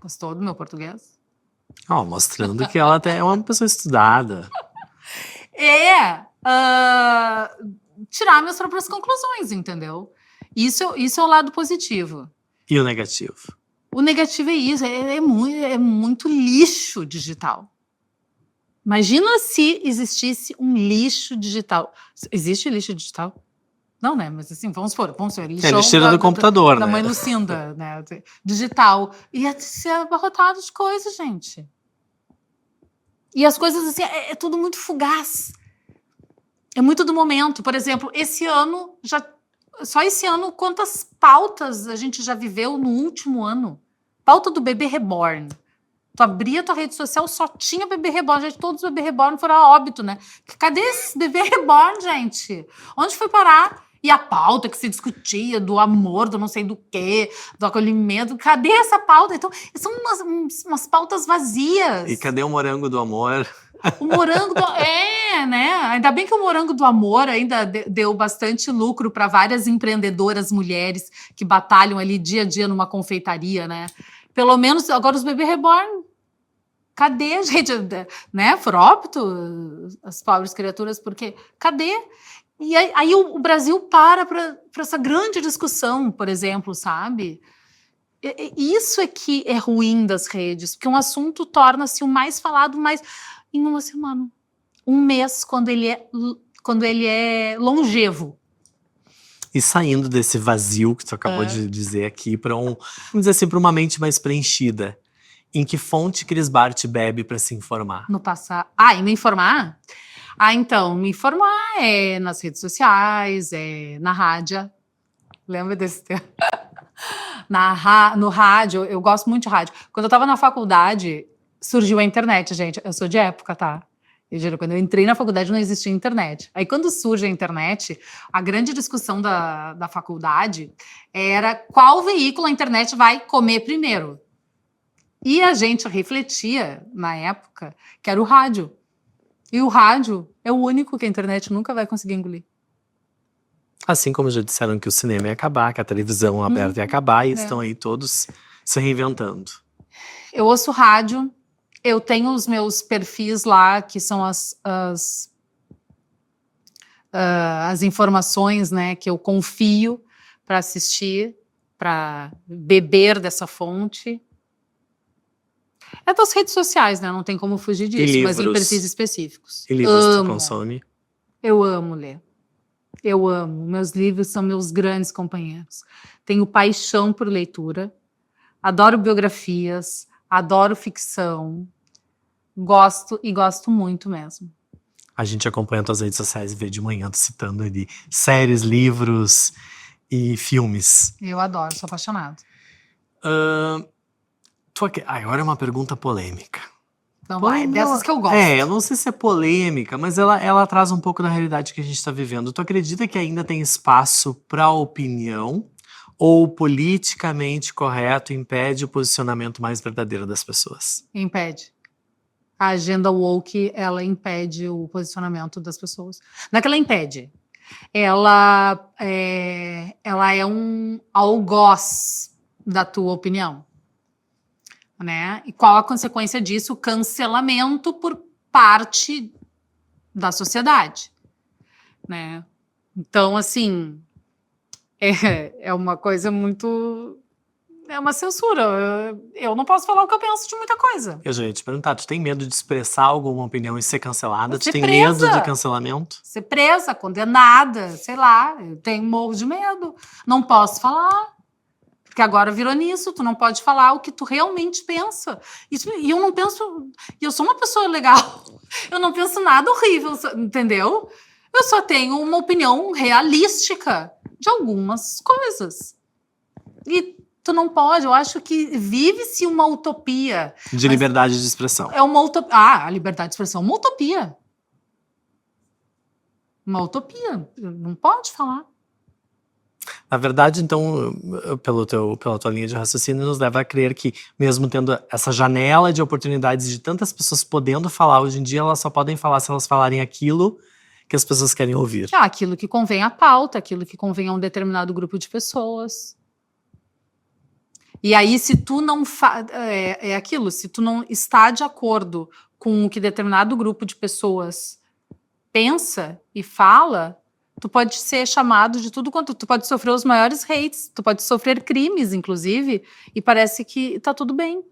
Gostou do meu português? Mostrando que ela até é uma pessoa estudada. Tirar minhas próprias conclusões, entendeu? Isso é o lado positivo. E o negativo? O negativo é isso, é muito lixo digital. Imagina se existisse um lixo digital. Existe lixo digital? Não, né? Mas assim, vamos supor, lixão lixeira do computador, da né? mãe Lucinda, né? Digital. Ia ser abarrotado de coisas, gente. E as coisas, assim, é tudo muito fugaz. É muito do momento. Por exemplo, só esse ano, quantas pautas a gente já viveu no último ano? Pauta do bebê reborn. Tu abria tua rede social, só tinha bebê reborn. Gente, todos os bebê reborn foram a óbito, né? Cadê esse bebê reborn, gente? Onde foi parar? E a pauta que se discutia do amor, do não sei do quê, do acolhimento. Cadê essa pauta? Então, são umas pautas vazias. E cadê o morango do amor? O morango do... né? Ainda bem que o morango do amor ainda deu bastante lucro para várias empreendedoras mulheres que batalham ali dia a dia numa confeitaria, né? Pelo menos agora os bebês reborn. Cadê, gente? Né? Por óbito, as pobres criaturas, porque cadê? E aí o Brasil para essa grande discussão, por exemplo, sabe? Isso é que é ruim das redes, porque um assunto torna-se o mais falado em uma semana. Um mês, quando ele é longevo. E saindo desse vazio que tu acabou de dizer aqui para vamos dizer assim, para uma mente mais preenchida. Em que fonte Cris Bart bebe para se informar? No passado. E me informar? Então, me informar é nas redes sociais, é na rádio. Lembra desse tempo? No rádio, eu gosto muito de rádio. Quando eu estava na faculdade, surgiu a internet, gente. Eu sou de época, tá? Quando eu entrei na faculdade não existia internet. Aí quando surge a internet, a grande discussão da faculdade era qual veículo a internet vai comer primeiro. E a gente refletia, na época, que era o rádio. E o rádio é o único que a internet nunca vai conseguir engolir. Assim como já disseram que o cinema ia acabar, que a televisão aberta ia acabar, e estão aí todos se reinventando. Eu ouço rádio, eu tenho os meus perfis lá, que são as informações, né, que eu confio para assistir, para beber dessa fonte. É das redes sociais, né? Não tem como fugir disso, mas em perfis específicos. E livros tu consome? Eu amo ler. Eu amo. Meus livros são meus grandes companheiros. Tenho paixão por leitura. Adoro biografias. Adoro ficção. Gosto e gosto muito mesmo. A gente acompanha tuas redes sociais e vê de manhã tu citando ali séries, livros e filmes. Eu adoro, sou apaixonado. Agora é uma pergunta polêmica. Então vai, dessas que eu gosto. Eu não sei se é polêmica, mas ela traz um pouco da realidade que a gente está vivendo. Tu acredita que ainda tem espaço para opinião ou politicamente correto impede o posicionamento mais verdadeiro das pessoas? Impede. A agenda woke, ela impede o posicionamento das pessoas. Não é que ela impede. Ela é um algoz da tua opinião. Né? E qual a consequência disso? Cancelamento por parte da sociedade. Né? Então, assim, é uma coisa muito... É uma censura. Eu não posso falar o que eu penso de muita coisa. Eu já ia te perguntar, tu tem medo de expressar alguma opinião e ser cancelada? Tu tem presa. medo de cancelamento? Ser presa, condenada, sei lá. Eu tenho morro de medo. Não posso falar. Porque agora virou nisso. Tu não pode falar o que tu realmente pensa. E eu não penso... E eu sou uma pessoa legal. Eu não penso nada horrível, entendeu? Eu só tenho uma opinião realística de algumas coisas. E tu não pode, eu acho que vive-se uma utopia. De liberdade de expressão. É uma utopia. A liberdade de expressão é uma utopia. Uma utopia. Não pode falar. Na verdade, então, pela tua linha de raciocínio, nos leva a crer que, mesmo tendo essa janela de oportunidades de tantas pessoas podendo falar, hoje em dia elas só podem falar se elas falarem aquilo que as pessoas querem ouvir. Aquilo que convém à pauta, aquilo que convém a um determinado grupo de pessoas. E aí, se tu não aquilo, se tu não está de acordo com o que determinado grupo de pessoas pensa e fala, tu pode ser chamado de tudo quanto... Tu pode sofrer os maiores hates, tu pode sofrer crimes, inclusive, e parece que tá tudo bem.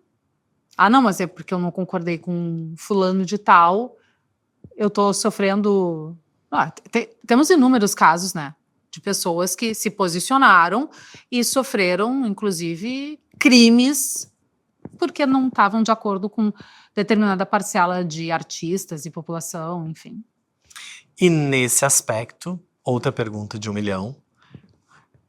Ah, não, mas é porque eu não concordei com fulano de tal, eu tô sofrendo... Temos inúmeros casos, né? De pessoas que se posicionaram e sofreram, inclusive, crimes porque não estavam de acordo com determinada parcela de artistas e população, enfim. E nesse aspecto, outra pergunta de 1 milhão.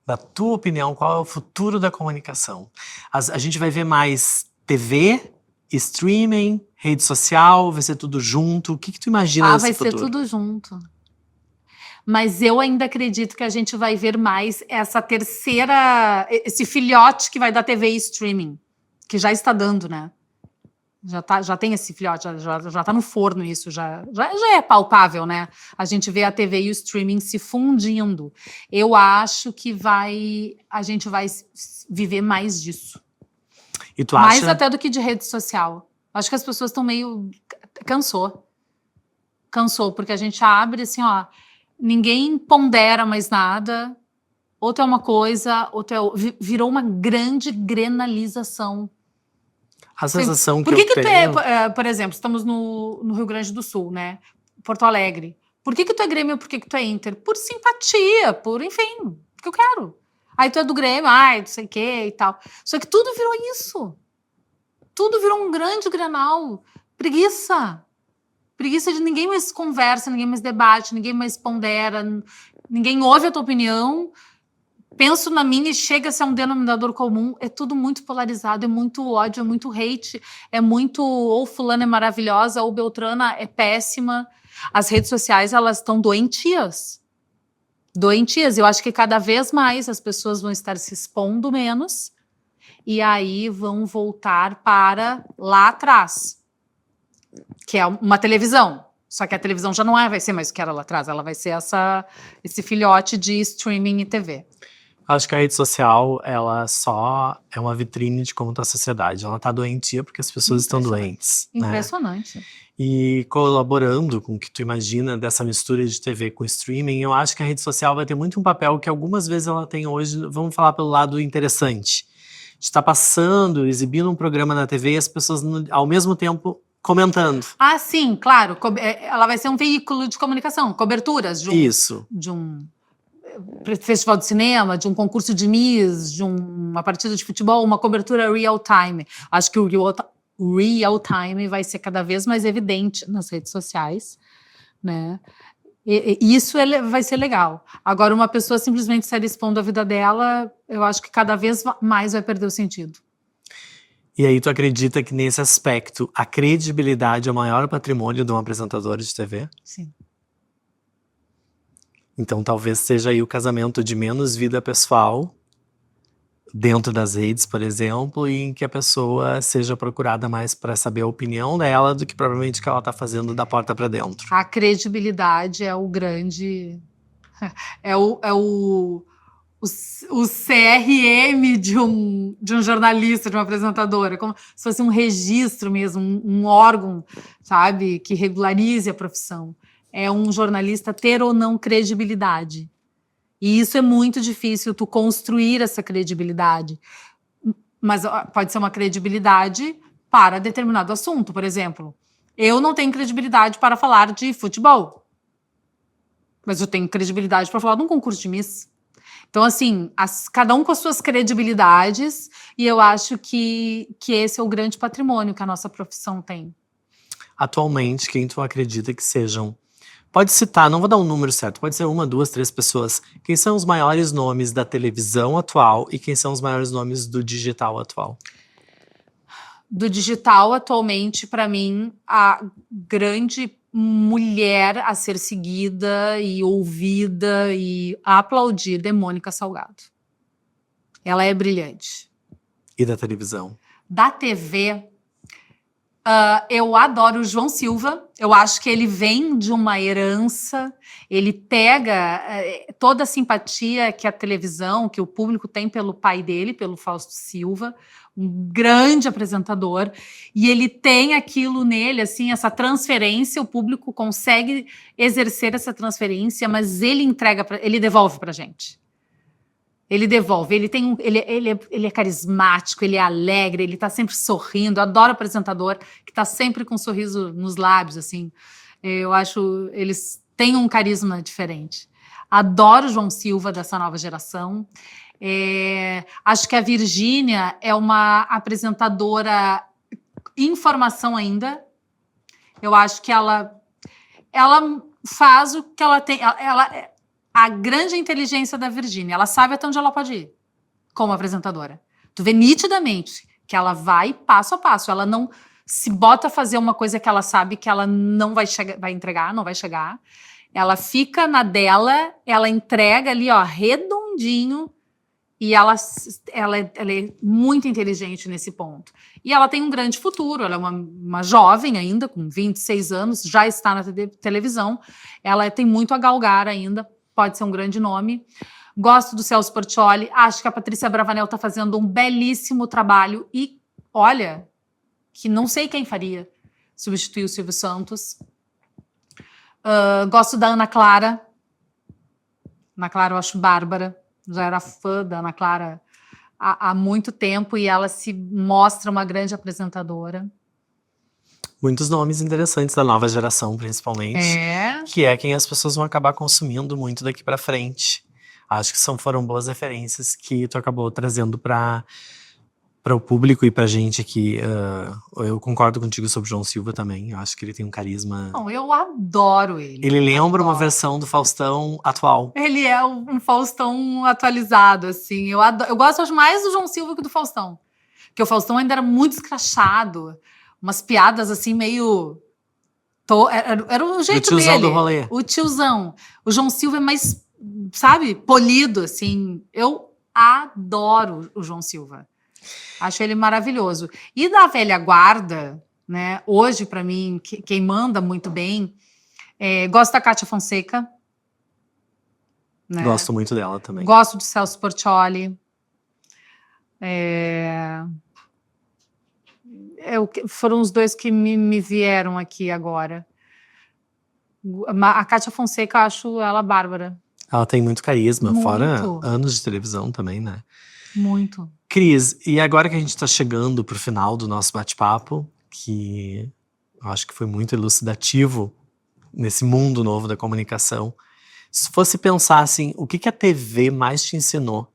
Na tua opinião, qual é o futuro da comunicação? A gente vai ver mais TV, streaming, rede social, vai ser tudo junto? O que tu imagina nesse futuro? Vai ser tudo junto. Mas eu ainda acredito que a gente vai ver mais esse filhote que vai dar TV e streaming, que já está dando, né? Já tem esse filhote, já tá no forno isso, já é palpável, né? A gente vê a TV e o streaming se fundindo. Eu acho que a gente vai viver mais disso. E tu acha? Mais até do que de rede social. Acho que as pessoas estão meio... Cansou, porque a gente abre assim, ó... Ninguém pondera mais nada, outra é uma coisa, outra virou uma grande grenalização. A sensação Por que que eu tenho... por exemplo, estamos no Rio Grande do Sul, né? Porto Alegre. Por que tu é Grêmio, por que tu é Inter? Por simpatia, enfim, porque eu quero. Aí tu é do Grêmio, não sei o que e tal. Só que tudo virou isso. Tudo virou um grande Grenal. Preguiça de ninguém mais conversa, ninguém mais debate, ninguém mais pondera, ninguém ouve a tua opinião, penso na minha e chega a ser um denominador comum. É tudo muito polarizado, é muito ódio, é muito hate, é muito ou fulana é maravilhosa ou Beltrana é péssima. As redes sociais, elas estão doentias. Eu acho que cada vez mais as pessoas vão estar se expondo menos e aí vão voltar para lá atrás, que é uma televisão. Só que a televisão já não vai ser mais o que era lá atrás, ela vai ser esse filhote de streaming e TV. Acho que a rede social, ela só é uma vitrine de como está a sociedade. Ela está doentia porque as pessoas estão doentes. Impressionante. Né? E colaborando com o que tu imagina dessa mistura de TV com streaming, eu acho que a rede social vai ter muito um papel que algumas vezes ela tem hoje, vamos falar pelo lado interessante. De estar passando, exibindo um programa na TV e as pessoas, ao mesmo tempo, comentando. Ah, sim, claro. Ela vai ser um veículo de comunicação, coberturas de Isso. festival de cinema, de um concurso de Miss, de uma partida de futebol, uma cobertura real time. Acho que o real time vai ser cada vez mais evidente nas redes sociais, né? E isso vai ser legal. Agora, uma pessoa simplesmente sair expondo a vida dela, eu acho que cada vez mais vai perder o sentido. E aí tu acredita que nesse aspecto a credibilidade é o maior patrimônio de um apresentador de TV? Sim. Então talvez seja aí o casamento de menos vida pessoal dentro das redes, por exemplo, e em que a pessoa seja procurada mais para saber a opinião dela do que provavelmente o que ela está fazendo da porta para dentro. A credibilidade é o grande... É o CRM de um jornalista, de uma apresentadora, como se fosse um registro mesmo, um órgão, sabe, que regularize a profissão. É um jornalista ter ou não credibilidade. E isso é muito difícil, tu construir essa credibilidade. Mas pode ser uma credibilidade para determinado assunto, por exemplo. Eu não tenho credibilidade para falar de futebol, mas eu tenho credibilidade para falar de um concurso de Miss. Então, assim, cada um com as suas credibilidades, e eu acho que esse é o grande patrimônio que a nossa profissão tem. Atualmente, quem tu acredita que sejam... Pode citar, não vou dar um número certo, pode ser 1, 2, 3 pessoas. Quem são os maiores nomes da televisão atual e quem são os maiores nomes do digital atual? Do digital, atualmente, para mim, a grande mulher a ser seguida e ouvida e aplaudida é Mônica Salgado. Ela é brilhante. E da televisão? Da TV, eu adoro o João Silva. Eu acho que ele vem de uma herança, ele pega toda a simpatia que a televisão, que o público tem pelo pai dele, pelo Fausto Silva, um grande apresentador, e ele tem aquilo nele, assim, essa transferência, o público consegue exercer essa transferência, mas ele devolve pra gente. Ele devolve, ele é carismático, ele é alegre, ele tá sempre sorrindo. Eu adoro apresentador que tá sempre com um sorriso nos lábios, assim. Eu acho, eles têm um carisma diferente. Adoro o João Silva dessa nova geração. Acho que a Virgínia é uma apresentadora em formação ainda. Eu acho que ela faz o que ela tem. A grande inteligência da Virgínia, ela sabe até onde ela pode ir como apresentadora. Tu vê nitidamente que ela vai passo a passo, ela não se bota a fazer uma coisa que ela sabe que ela não vai entregar, não vai chegar. Ela fica na dela, ela entrega ali, ó, redondinho, e ela é muito inteligente nesse ponto. E ela tem um grande futuro, ela é uma jovem ainda, com 26 anos, já está na televisão, ela tem muito a galgar ainda, pode ser um grande nome. Gosto do Celso Portiolli, acho que a Patrícia Bravanel está fazendo um belíssimo trabalho e, olha, que não sei quem faria substituir o Silvio Santos. Gosto da Ana Clara. Ana Clara eu acho bárbara, já era fã da Ana Clara há muito tempo e ela se mostra uma grande apresentadora. Muitos nomes interessantes da nova geração, principalmente. Que é quem as pessoas vão acabar consumindo muito daqui pra frente. Acho que foram boas referências que tu acabou trazendo para o público e pra gente aqui. Eu concordo contigo sobre o João Silva também. Eu acho que ele tem um carisma... Não, eu adoro ele. Ele lembra uma versão do Faustão atual. Ele é um Faustão atualizado, assim. Eu gosto mais do João Silva que do Faustão. Porque o Faustão ainda era muito escrachado. Umas piadas assim meio... Era o jeito dele. O tiozão do rolê. O tiozão. O João Silva é mais, sabe, polido, assim. Eu adoro o João Silva. Acho ele maravilhoso. E da velha guarda, né? Hoje, para mim, quem manda muito bem, gosto da Kátia Fonseca. Né? Gosto muito dela também. Gosto do Celso Portiolli. Foram os dois que me vieram aqui agora. A Kátia Fonseca, eu acho ela bárbara. Ela tem muito carisma, muito. Fora anos de televisão também, né? Muito. Cris, e agora que a gente tá chegando pro final do nosso bate-papo, que eu acho que foi muito elucidativo nesse mundo novo da comunicação, Se fosse pensar assim, o que a TV mais te ensinou?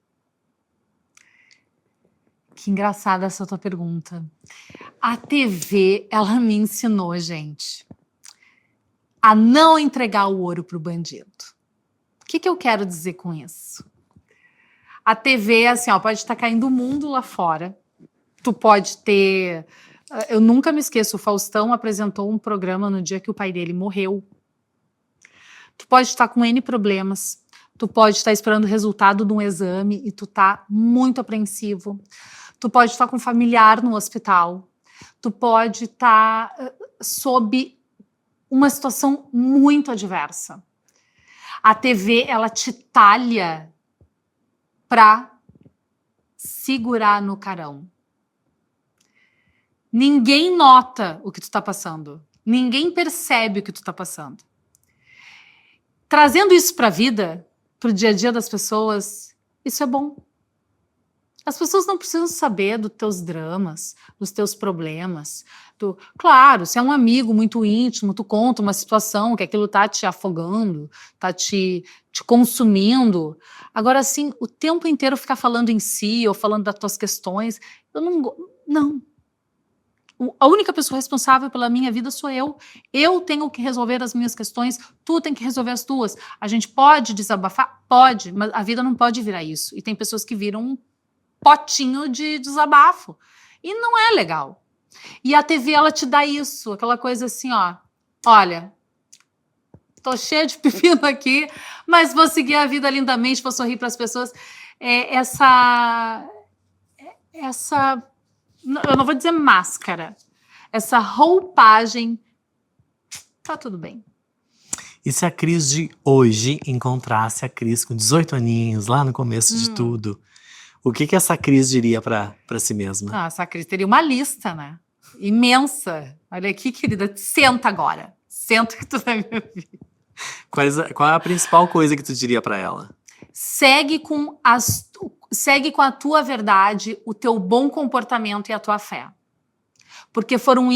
Que engraçada essa tua pergunta. A TV, ela me ensinou, gente, a não entregar o ouro pro bandido. O que eu quero dizer com isso? A TV, assim, ó, pode estar caindo o mundo lá fora. Tu pode ter... Eu nunca me esqueço, o Faustão apresentou um programa no dia que o pai dele morreu. Tu pode estar com N problemas. Tu pode estar esperando o resultado de um exame e tu tá muito apreensivo. Tu pode estar com um familiar no hospital. Tu pode estar sob uma situação muito adversa. A TV, ela te talha para segurar no carão. Ninguém nota o que tu tá passando. Ninguém percebe o que tu tá passando. Trazendo isso para a vida, para o dia a dia das pessoas, isso é bom. As pessoas não precisam saber dos teus dramas, dos teus problemas. Claro, se é um amigo muito íntimo, tu conta uma situação que aquilo tá te afogando, tá te consumindo. Agora, assim, o tempo inteiro ficar falando em si ou falando das tuas questões, eu não. A única pessoa responsável pela minha vida sou eu. Eu tenho que resolver as minhas questões, tu tem que resolver as tuas. A gente pode desabafar? Pode, mas a vida não pode virar isso. E tem pessoas que viram um potinho de desabafo. E não é legal. E a TV, ela te dá isso, aquela coisa assim, ó. Olha, tô cheia de pepino aqui, mas vou seguir a vida lindamente, vou sorrir para as pessoas. Eu não vou dizer máscara, essa roupagem, tá tudo bem. E se a Cris de hoje encontrasse a Cris com 18 aninhos, lá no começo de tudo, o que essa Cris diria pra si mesma? Essa Cris teria uma lista, né? Imensa. Olha aqui, querida, senta agora. Senta que tu vai me ouvir. Qual é a principal coisa que tu diria pra ela? Segue com a tua verdade, o teu bom comportamento e a tua fé. Porque foram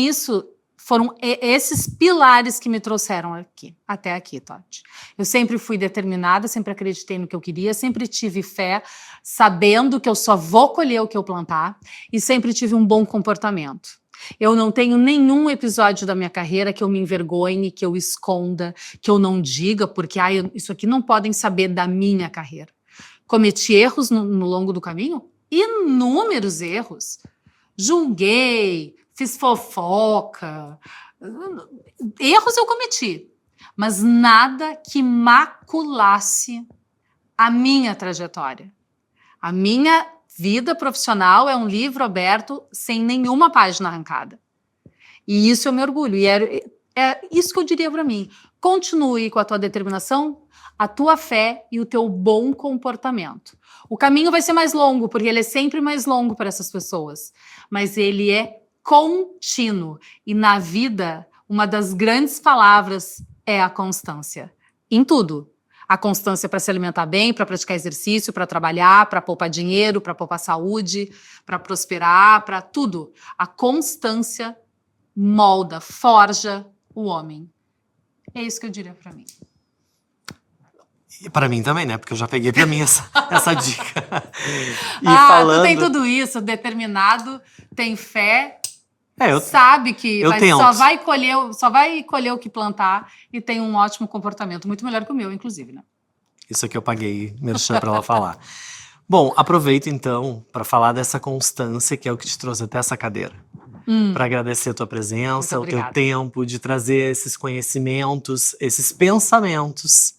esses pilares que me trouxeram até aqui, Toti. Eu sempre fui determinada, sempre acreditei no que eu queria, sempre tive fé, sabendo que eu só vou colher o que eu plantar, e sempre tive um bom comportamento. Eu não tenho nenhum episódio da minha carreira que eu me envergonhe, que eu esconda, que eu não diga, porque isso aqui não podem saber da minha carreira. Cometi erros no longo do caminho? Inúmeros erros. Julguei, fiz fofoca. Erros eu cometi, mas nada que maculasse a minha trajetória. A minha vida profissional é um livro aberto sem nenhuma página arrancada. E isso eu me orgulho. E é isso que eu diria para mim. Continue com a tua determinação, a tua fé e o teu bom comportamento. O caminho vai ser mais longo, porque ele é sempre mais longo para essas pessoas. Mas ele é contínuo. E na vida, uma das grandes palavras é a constância. Em tudo. A constância para se alimentar bem, para praticar exercício, para trabalhar, para poupar dinheiro, para poupar saúde, para prosperar, para tudo. A constância molda, forja o homem. É isso que eu diria para mim. E para mim também, né? Porque eu já peguei para mim essa dica. E tu tem tudo isso, determinado, tem fé, sabe que só vai colher o que plantar e tem um ótimo comportamento, muito melhor que o meu, inclusive, né? Isso aqui eu paguei merchan para ela falar. Bom, aproveito então para falar dessa constância que é o que te trouxe até essa cadeira. Para agradecer a tua presença, o teu tempo de trazer esses conhecimentos, esses pensamentos,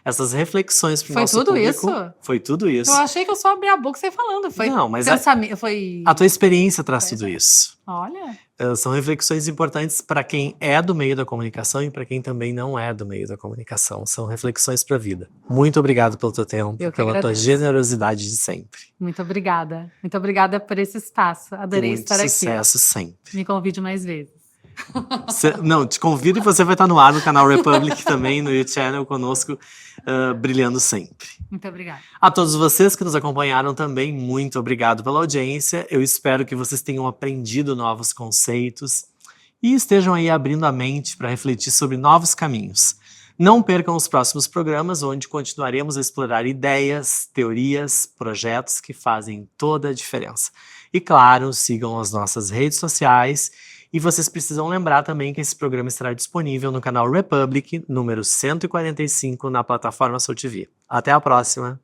essas reflexões para o nosso público. Foi tudo isso? Eu achei que eu só abri a boca e saí falando. Não, mas a tua experiência traz tudo isso. Olha. São reflexões importantes para quem é do meio da comunicação e para quem também não é do meio da comunicação. São reflexões para a vida. Muito obrigado pelo teu tempo, pela tua generosidade de sempre. Muito obrigada. Muito obrigada por esse espaço. Adorei estar aqui. Muito sucesso sempre. Me convide mais vezes. Te convido e você vai estar no ar no canal Republic também, no YouTube conosco, brilhando sempre. Muito obrigada. A todos vocês que nos acompanharam também, muito obrigado pela audiência. Eu espero que vocês tenham aprendido novos conceitos e estejam aí abrindo a mente para refletir sobre novos caminhos. Não percam os próximos programas, onde continuaremos a explorar ideias, teorias, projetos que fazem toda a diferença. E claro, sigam as nossas redes sociais. E vocês precisam lembrar também que esse programa estará disponível no canal Republic, número 145, na plataforma SouTV. Até a próxima!